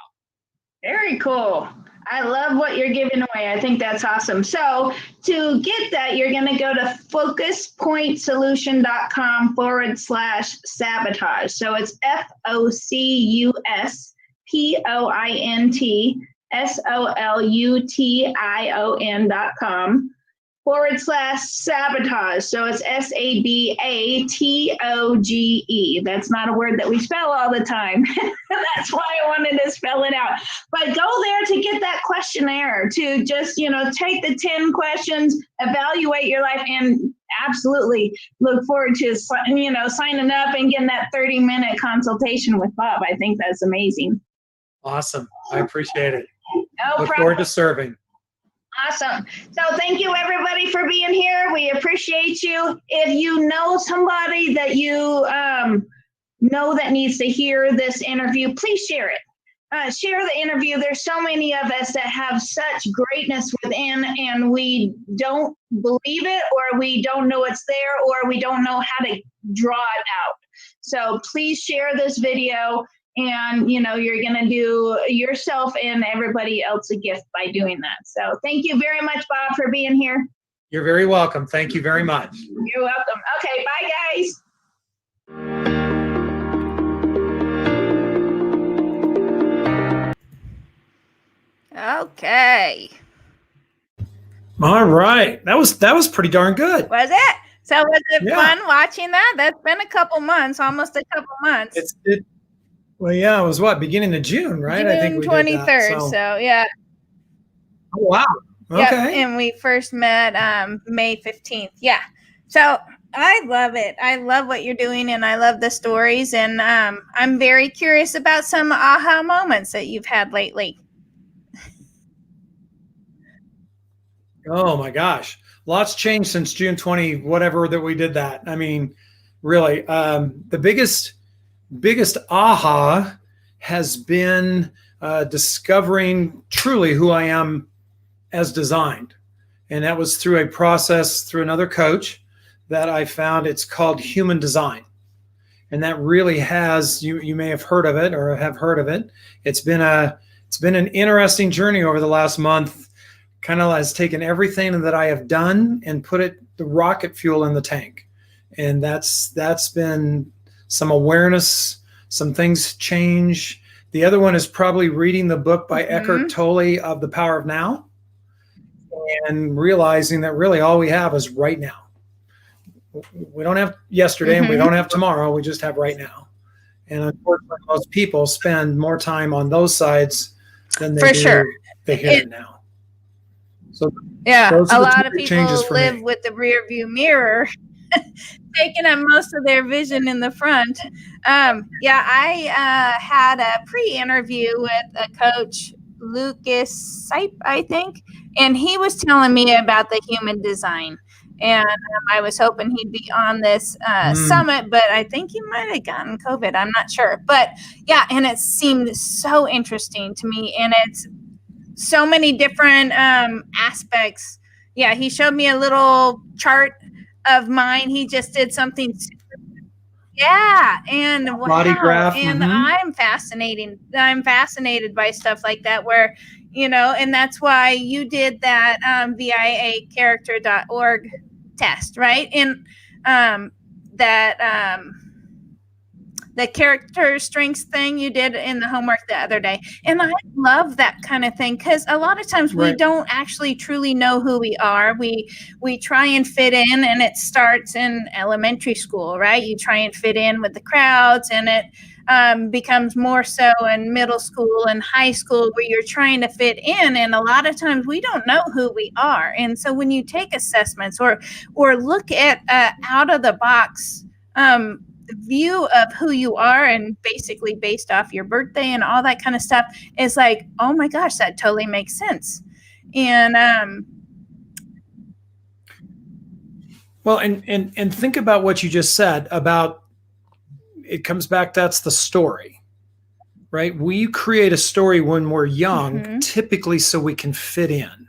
Very cool. I love what you're giving away. I think that's awesome. So to get that, you're going to go to focuspointsolution.com/sabotage. So it's FOCUSPOINTSOLUTION.com/sabotage. So it's SABATOGE. That's not a word that we spell all the time. That's why I wanted to spell it out. But go there to get that questionnaire, to just, take the 10 questions, evaluate your life, and absolutely look forward to, signing up and getting that 30-minute consultation with Bob. I think that's amazing. Awesome. I appreciate it. No Look problem. forward to serving. Awesome. So thank you, everybody, for being here. We appreciate you. If you know somebody that you know that needs to hear this interview, please share it. Share the interview. There's so many of us that have such greatness within, and we don't believe it, or we don't know it's there, or we don't know how to draw it out. So please share this video. And, you're going to do yourself and everybody else a gift by doing that. So thank you very much, Bob, for being here. You're very welcome. Thank you very much. You're welcome. Okay, bye, guys. Okay. All right. That was pretty darn good. Was it? So was it fun watching that? That's been a couple months, almost a couple months. Well, yeah, it was beginning of June, right? June I think we 23rd. did that, so yeah. Oh, wow. Okay. Yep, and we first met May 15th. Yeah. So I love it. I love what you're doing, and I love the stories. And I'm very curious about some aha moments that you've had lately. Oh my gosh. Lots changed since June 20, whatever that we did that. I mean, really, the biggest aha has been discovering truly who I am as designed. And that was through a process through another coach that I found. It's called human design. And that really has, you may have heard of it or have heard of it. It's been an interesting journey over the last month. Kind of has taken everything that I have done and put the rocket fuel in the tank. And that's been some awareness, some things change. The other one is probably reading the book by Eckhart Tolle of The Power of Now, and realizing that really all we have is right now. We don't have yesterday and we don't have tomorrow. We just have right now. And unfortunately, most people spend more time on those sides than they do the here and now. So yeah, a lot of people live with the rear view mirror, taking up most of their vision in the front. I had a pre-interview with a coach, Lucas Sipe, I think, and he was telling me about the human design. And I was hoping he'd be on this summit, but I think he might have gotten COVID. I'm not sure. But yeah, and it seemed so interesting to me. And it's so many different aspects. Yeah, he showed me a little chart of mine. He just did something. Yeah, and wow, body graph. And I'm fascinated by stuff like that, where, and that's why you did that viacharacter.org test, right? And the character strengths thing you did in the homework the other day. And I love that kind of thing, because a lot of times we don't actually truly know who we are. We try and fit in, and it starts in elementary school, right? You try and fit in with the crowds, and it becomes more so in middle school and high school, where you're trying to fit in. And a lot of times we don't know who we are. And so when you take assessments or look at out of the box view of who you are, and basically based off your birthday and all that kind of stuff, is like, oh my gosh, that totally makes sense. And well, and think about what you just said about, it comes back, that's the story, right? We create a story when we're young, typically so we can fit in.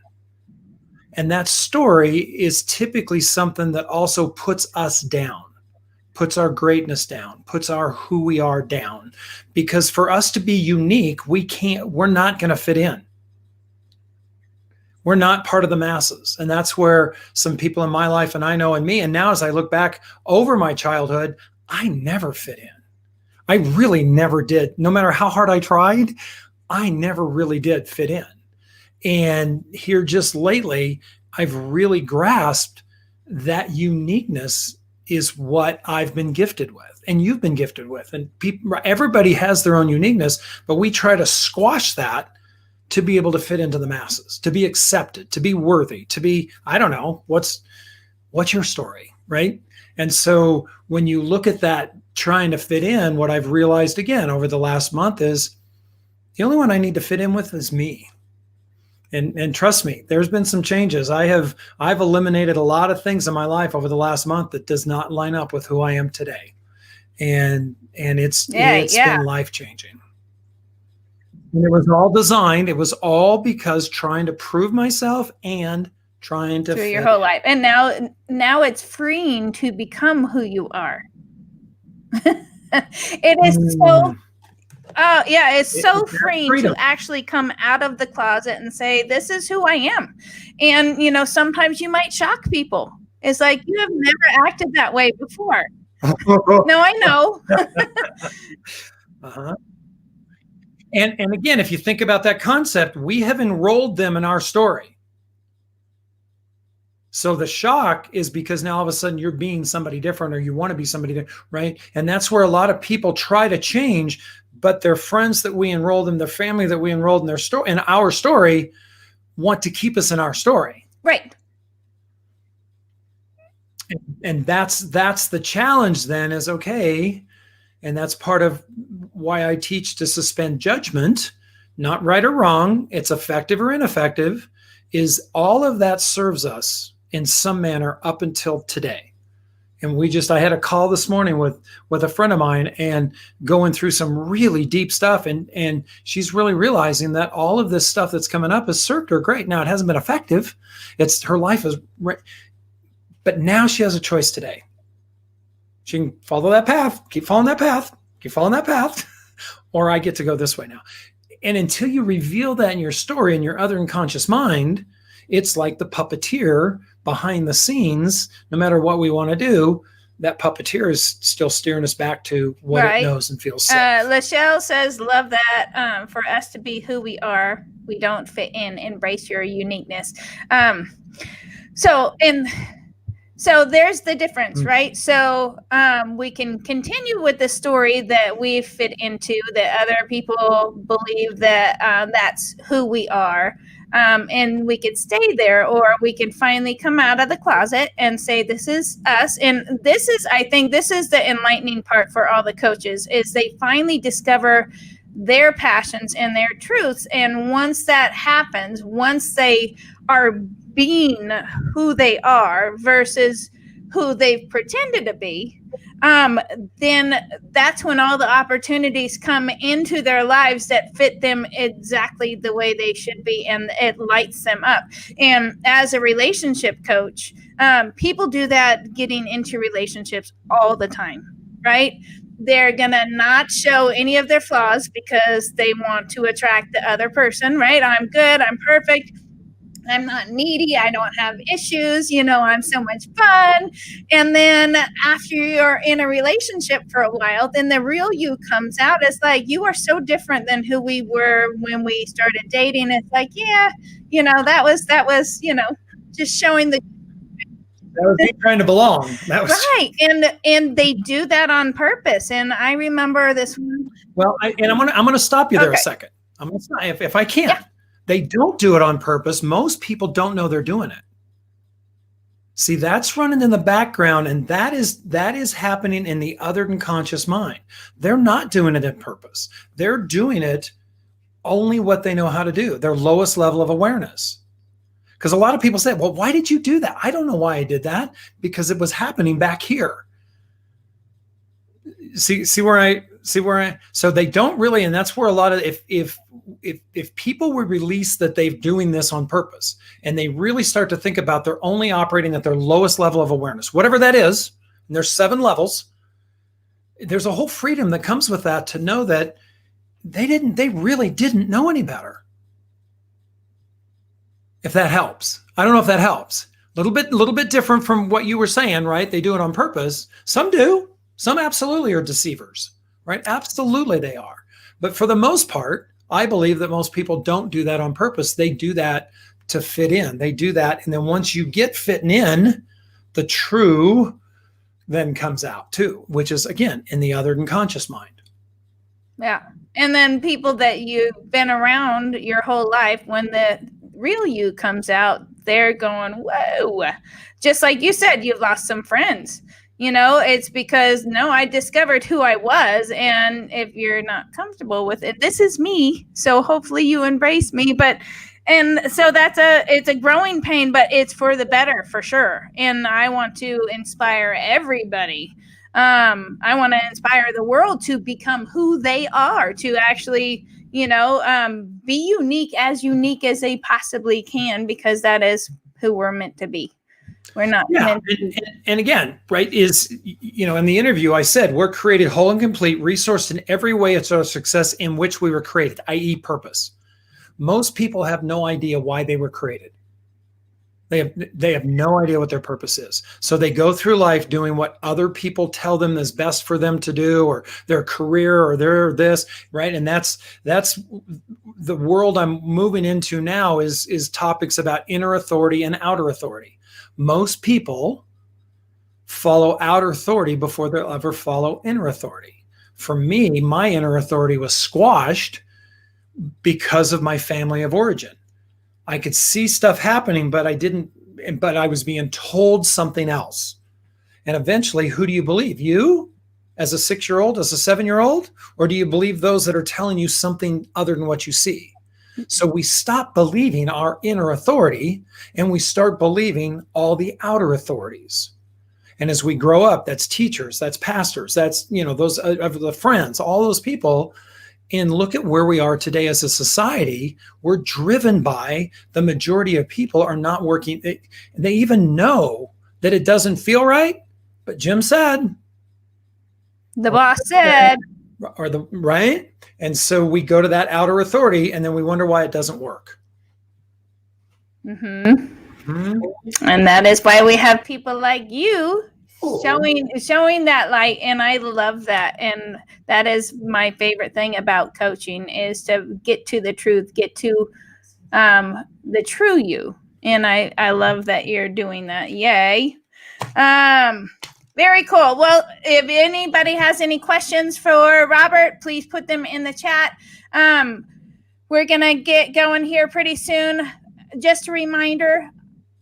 And that story is typically something that also puts us down, puts our greatness down, puts our who we are down. Because for us to be unique, we're not going to fit in. We're not part of the masses. And that's where some people in my life, and I know in me, and now as I look back over my childhood, I never fit in. I really never did. No matter how hard I tried, I never really did fit in. And here just lately, I've really grasped that uniqueness is what I've been gifted with, and you've been gifted with. And everybody has their own uniqueness, but we try to squash that to be able to fit into the masses, to be accepted, to be worthy, to be, I don't know, what's your story, right? And so when you look at that, trying to fit in, what I've realized again over the last month is the only one I need to fit in with is me. And trust me, there's been some changes. I've eliminated a lot of things in my life over the last month that does not line up with who I am today. And it's been life-changing. And it was all designed. It was all because trying to prove myself and trying to through your whole life. And now it's freeing to become who you are. It is so it's so freeing to actually come out of the closet and say, this is who I am. And sometimes you might shock people. It's like, you have never acted that way before. No, I know. Uh-huh. And again, if you think about that concept, we have enrolled them in our story. So the shock is because now all of a sudden you're being somebody different, or you want to be somebody different, right? And that's where a lot of people try to change, but their friends that we enrolled in, their family that we enrolled in their story, in our story, want to keep us in our story. Right. And that's the challenge then, is okay. And that's part of why I teach to suspend judgment, not right or wrong. It's effective or ineffective, is all of that serves us in some manner up until today. And I had a call this morning with a friend of mine, and going through some really deep stuff. And she's really realizing that all of this stuff that's coming up has served her great. Now, it hasn't been effective. Her life is, but now she has a choice today. She can follow that path, keep following that path, or I get to go this way now. And until you reveal that in your story, in your other unconscious mind, it's like the puppeteer behind the scenes. No matter what we want to do, that puppeteer is still steering us back to what it knows and feels safe. Lachelle says, love that. For us to be who we are, we don't fit in. Embrace your uniqueness. So there's the difference, right? So we can continue with the story that we fit into, that other people believe that that's who we are. And we could stay there, or we could finally come out of the closet and say, this is us. And I think this is the enlightening part for all the coaches, is they finally discover their passions and their truths. And once that happens, once they are being who they are versus who they've pretended to be, then that's when all the opportunities come into their lives that fit them exactly the way they should be, and it lights them up. And as a relationship coach, people do that getting into relationships all the time, right? They're going to not show any of their flaws because they want to attract the other person, right? I'm good, I'm perfect, I'm not needy, I don't have issues, I'm so much fun. And then after you're in a relationship for a while, then the real you comes out. It's like, you are so different than who we were when we started dating. It's like, that was, just showing the. That was me trying to belong. That was right. And they do that on purpose. And I remember this one. Well, I'm going to stop you there a second. I'm going to stop if I can. Yeah. They don't do it on purpose. Most people don't know they're doing it. See, that's running in the background, and that is happening in the other unconscious mind. They're not doing it on purpose. They're doing it only what they know how to do, their lowest level of awareness. Because a lot of people say, well, why did you do that? I don't know why I did that, because it was happening back here. See where I, so they don't really, and that's where a lot of, if people would release that they're doing this on purpose, and they really start to think about they're only operating at their lowest level of awareness, whatever that is, and there's 7 levels, there's a whole freedom that comes with that, to know that they really didn't know any better. If that helps. I don't know if that helps. A little bit different from what you were saying, right? They do it on purpose. Some do. Some absolutely are deceivers, right? Absolutely they are. But for the most part, I believe that most people don't do that on purpose. They do that to fit in. They do that. And then once you get fitting in, the true then comes out too, which is, again, in the other than conscious mind. Yeah. And then people that you've been around your whole life, when the real you comes out, they're going, whoa. Just like you said, you've lost some friends. It's because, no, I discovered who I was. And if you're not comfortable with it, this is me. So hopefully you embrace me. And so it's a growing pain, but it's for the better, for sure. And I want to inspire everybody. I want to inspire the world to become who they are, to actually, be unique as they possibly can, because that is who we're meant to be. We're not meant to be. And again, right, is, in the interview, I said, we're created whole and complete, resourced in every way it's our success in which we were created, i.e. purpose. Most people have no idea why they were created. They have no idea what their purpose is. So they go through life doing what other people tell them is best for them to do, or their career, or their this, right? And that's the world I'm moving into now, is topics about inner authority and outer authority. Most people follow outer authority before they'll ever follow inner authority. For me, my inner authority was squashed because of my family of origin. I could see stuff happening, but I was being told something else. And eventually, who do you believe? You as a 6-year-old, as a 7-year-old, or do you believe those that are telling you something other than what you see? So we stop believing our inner authority, and we start believing all the outer authorities. And as we grow up, that's teachers, that's pastors, that's, those the friends, all those people. And look at where we are today as a society. We're driven by the majority of people are not working. They even know that it doesn't feel right, but Jim said. The boss said. Right? And so we go to that outer authority, and then we wonder why it doesn't work. Mm-hmm. Mm-hmm. And that is why we have people like you showing that light. And I love that. And that is my favorite thing about coaching, is to get to the truth, get to the true you. And I love that you're doing that. Yay. Very cool. Well, if anybody has any questions for Robert, please put them in the chat. We're going to get going here pretty soon. Just a reminder,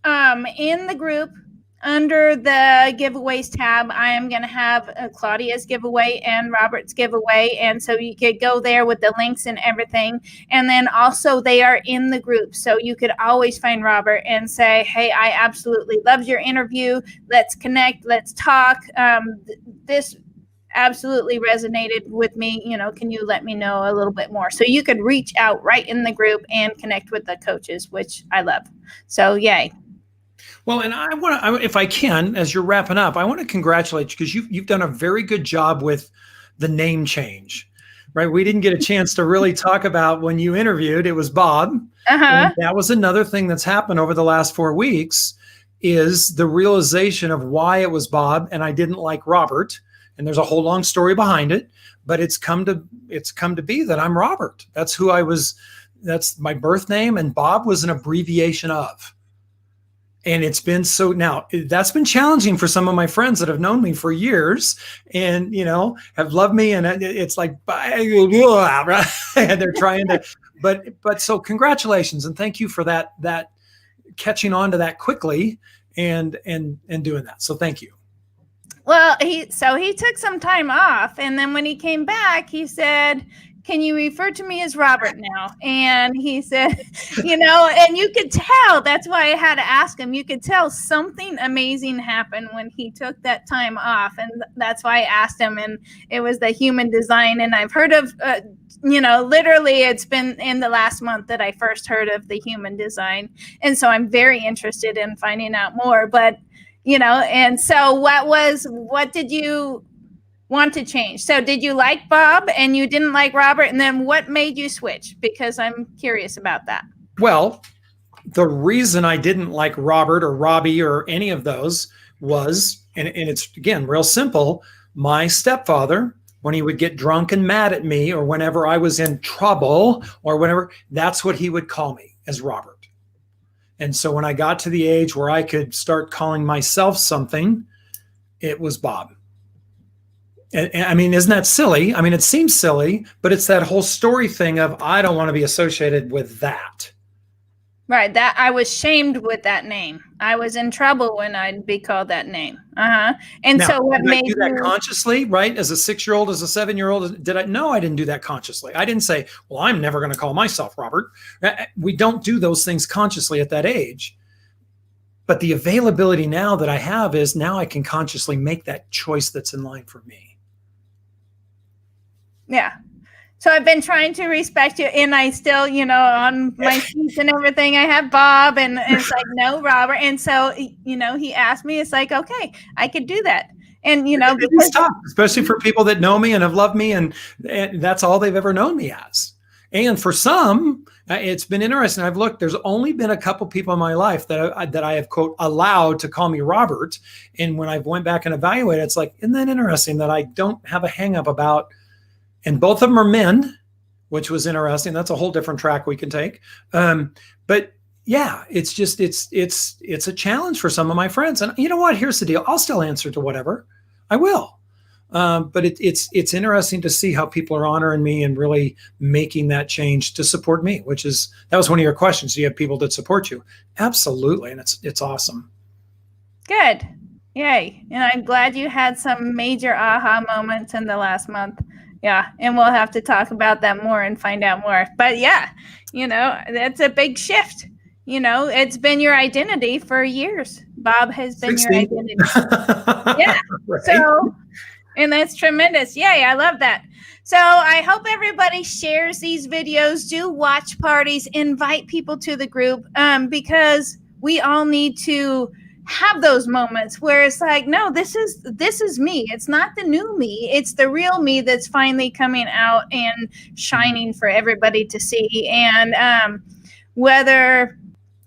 in the group, under the giveaways tab, I am going to have Claudia's giveaway and Robert's giveaway. And so you could go there with the links and everything. And then also they are in the group. So you could always find Robert and say, hey, I absolutely loved your interview. Let's connect. Let's talk. This absolutely resonated with me. Can you let me know a little bit more? So you could reach out right in the group and connect with the coaches, which I love. So yay. Well, and I want to, if I can, as you're wrapping up, I want to congratulate you, because you've done a very good job with the name change, right? We didn't get a chance to really talk about when you interviewed. It was Bob. And that was another thing that's happened over the last 4 weeks, is the realization of why it was Bob and I didn't like Robert. And there's a whole long story behind it, but it's come to be that I'm Robert. That's who I was. That's my birth name, and Bob was an abbreviation of. And it's been now that's been challenging for some of my friends that have known me for years and, have loved me. And it's like, and they're trying to, but so congratulations. And thank you for that catching on to that quickly and doing that. So thank you. Well, he took some time off. And then when he came back, he said, can you refer to me as Robert now? And he said, and you could tell, that's why I had to ask him, you could tell something amazing happened when he took that time off. And that's why I asked him, and it was the human design. And I've heard of, literally it's been in the last month that I first heard of the human design. And so I'm very interested in finding out more, but, and so what did you want to change? So did you like Bob and you didn't like Robert? And then what made you switch? Because I'm curious about that. Well, the reason I didn't like Robert or Robbie or any of those was, and it's, again, real simple. My stepfather, when he would get drunk and mad at me, or whenever I was in trouble or whenever, that's what he would call me, as Robert. And so when I got to the age where I could start calling myself something, it was Bob. And I mean, isn't that silly? I mean, it seems silly, but it's that whole story thing of, I don't want to be associated with that. Right. That I was shamed with that name. I was in trouble when I'd be called that name. And now, so what did made I do that you consciously, right? As a 6-year-old, as a 7-year-old, did I? No, I didn't do that consciously. I didn't say, well, I'm never going to call myself Robert. We don't do those things consciously at that age. But the availability now that I have is now I can consciously make that choice that's in line for me. Yeah. So I've been trying to respect you, and I still, on my sheets and everything, I have Bob, and it's like, no, Robert. And so, he asked me, it's like, okay, I could do that. And, because it's tough, especially for people that know me and have loved me, and that's all they've ever known me as. And for some, it's been interesting. I've looked, there's only been a couple people in my life that I have, quote, allowed to call me Robert. And when I went back and evaluated, it's like, isn't that interesting that I don't have a hang up about. And both of them are men, which was interesting. That's a whole different track we can take. But yeah, it's just, it's a challenge for some of my friends. And you know what? Here's the deal. I'll still answer to whatever. I will. But it's interesting to see how people are honoring me and really making that change to support me, that was one of your questions. Do you have people that support you? Absolutely. And it's awesome. Good. Yay. And I'm glad you had some major aha moments in the last month. Yeah. And we'll have to talk about that more and find out more. But yeah, that's a big shift. It's been your identity for years. Bob has been 16. your identity. Yeah. Right. So, and that's tremendous. Yay. I love that. So I hope everybody shares these videos, do watch parties, invite people to the group, because we all need to have those moments where it's like, no, this is me. It's not the new me. It's the real me that's finally coming out and shining for everybody to see. And whether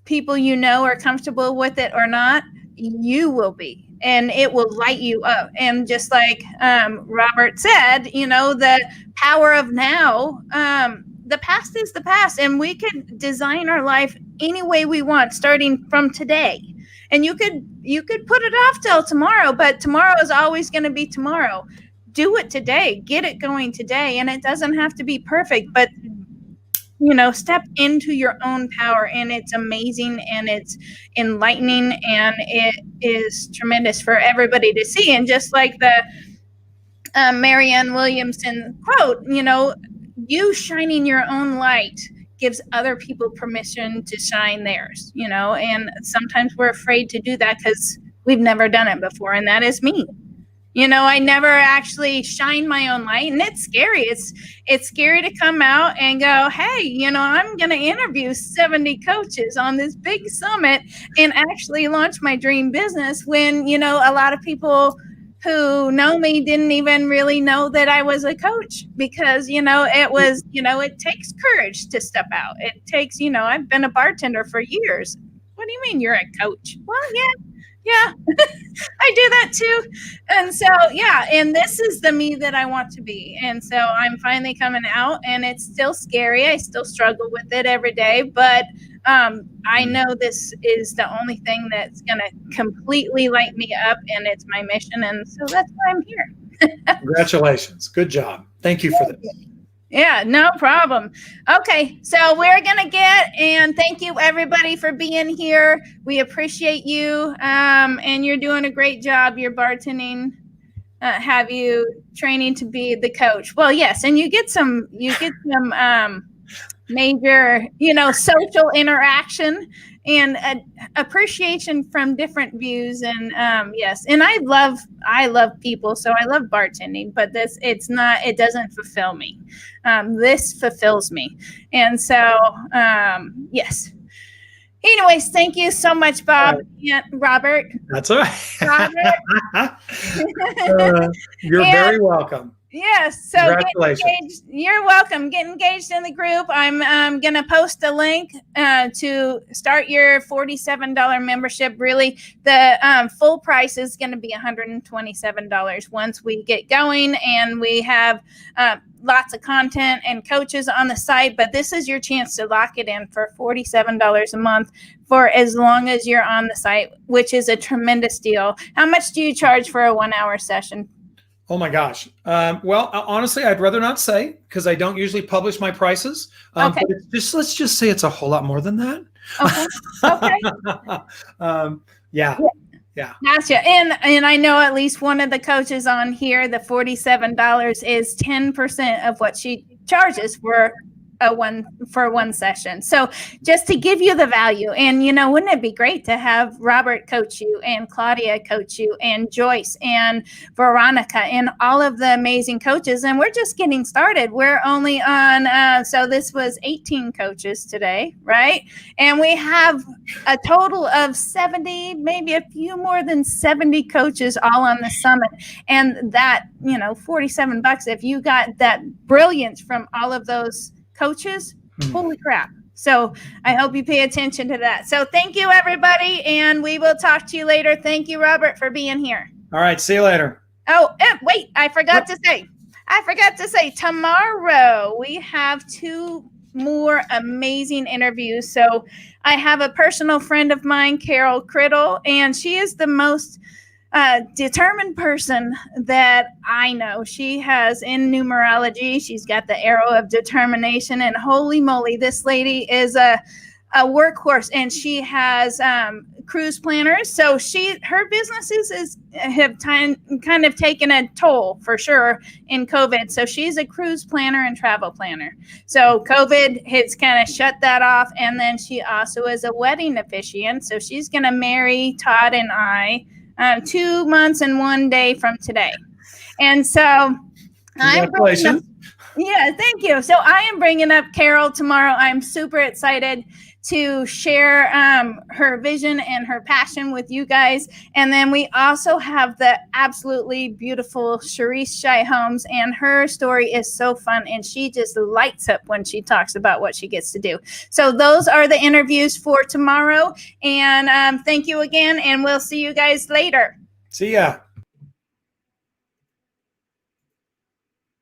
people are comfortable with it or not, you will be, and it will light you up. And just like Robert said, the power of now, the past is the past, and we can design our life any way we want, starting from today. And you could put it off till tomorrow, but tomorrow is always going to be tomorrow. Do it today. Get it going today. And it doesn't have to be perfect, but step into your own power, and it's amazing, and it's enlightening, and it is tremendous for everybody to see. And just like the Marianne Williamson quote, you shining your own light gives other people permission to shine theirs, and sometimes we're afraid to do that because we've never done it before. And that is me. I never actually shine my own light, and it's scary. It's scary to come out and go, hey, I'm going to interview 70 coaches on this big summit and actually launch my dream business when, a lot of people who know me didn't even really know that I was a coach, because, it takes courage to step out. It takes, I've been a bartender for years. What do you mean you're a coach? Well, yeah, I do that too. And so, yeah, and this is the me that I want to be. And so I'm finally coming out, and it's still scary. I still struggle with it every day, but I know this is the only thing that's going to completely light me up, and it's my mission. And so that's why I'm here. Congratulations. Good job. Thank you for this. Yeah, no problem. Okay, so we're going to and thank you everybody for being here. We appreciate you. And you're doing a great job. Your bartending have you training to be the coach. Well, yes, and you get some major, social interaction and appreciation from different views. And yes, and I love people, so I love bartending, but it doesn't fulfill me. This fulfills me. And so yes. Anyways, thank you so much, Bob and Robert. That's all right. Robert. You're very welcome. Yes. So congratulations. You're welcome. Get engaged in the group. I'm going to post a link to start your $47 membership. Really, the full price is going to be $127 once we get going, and we have lots of content and coaches on the site. But this is your chance to lock it in for $47 a month for as long as you're on the site, which is a tremendous deal. How much do you charge for a 1-hour session? Oh my gosh. Well, honestly, I'd rather not say because I don't usually publish my prices. Okay. But let's just say it's a whole lot more than that. Okay. Yeah. Gotcha. And I know at least one of the coaches on here, the $47 is 10% of what she charges for one session. So just to give you the value, and wouldn't it be great to have Robert coach you, and Claudia coach you, and Joyce and Veronica, and all of the amazing coaches. And we're just getting started. We're only on so this was 18 coaches today, right? And we have a total of 70, maybe a few more than 70 coaches all on the summit. And that, $47, if you got that brilliance from all of those coaches, holy crap. So I hope you pay attention to that. So thank you, everybody, and we will talk to you later. Thank you, Robert, for being here. All right, see you later. Oh, wait, I forgot to say tomorrow we have 2 more amazing interviews. So I have a personal friend of mine, Carol Criddle, and she is the most determined person that I know. She has in numerology, she's got the arrow of determination, and holy moly, this lady is a workhorse, and she has cruise planners. So her businesses have kind of taken a toll for sure in COVID. So she's a cruise planner and travel planner. So COVID has kind of shut that off. And then she also is a wedding officiant. So she's going to marry Todd and I 2 months and 1 day from today. And so congratulations. Thank you. So I am bringing up Carol tomorrow. I'm super excited to share her vision and her passion with you guys. And then we also have the absolutely beautiful Sharice Shy Holmes, and her story is so fun, and she just lights up when she talks about what she gets to do. So those are the interviews for tomorrow. And thank you again, and we'll see you guys later. See ya.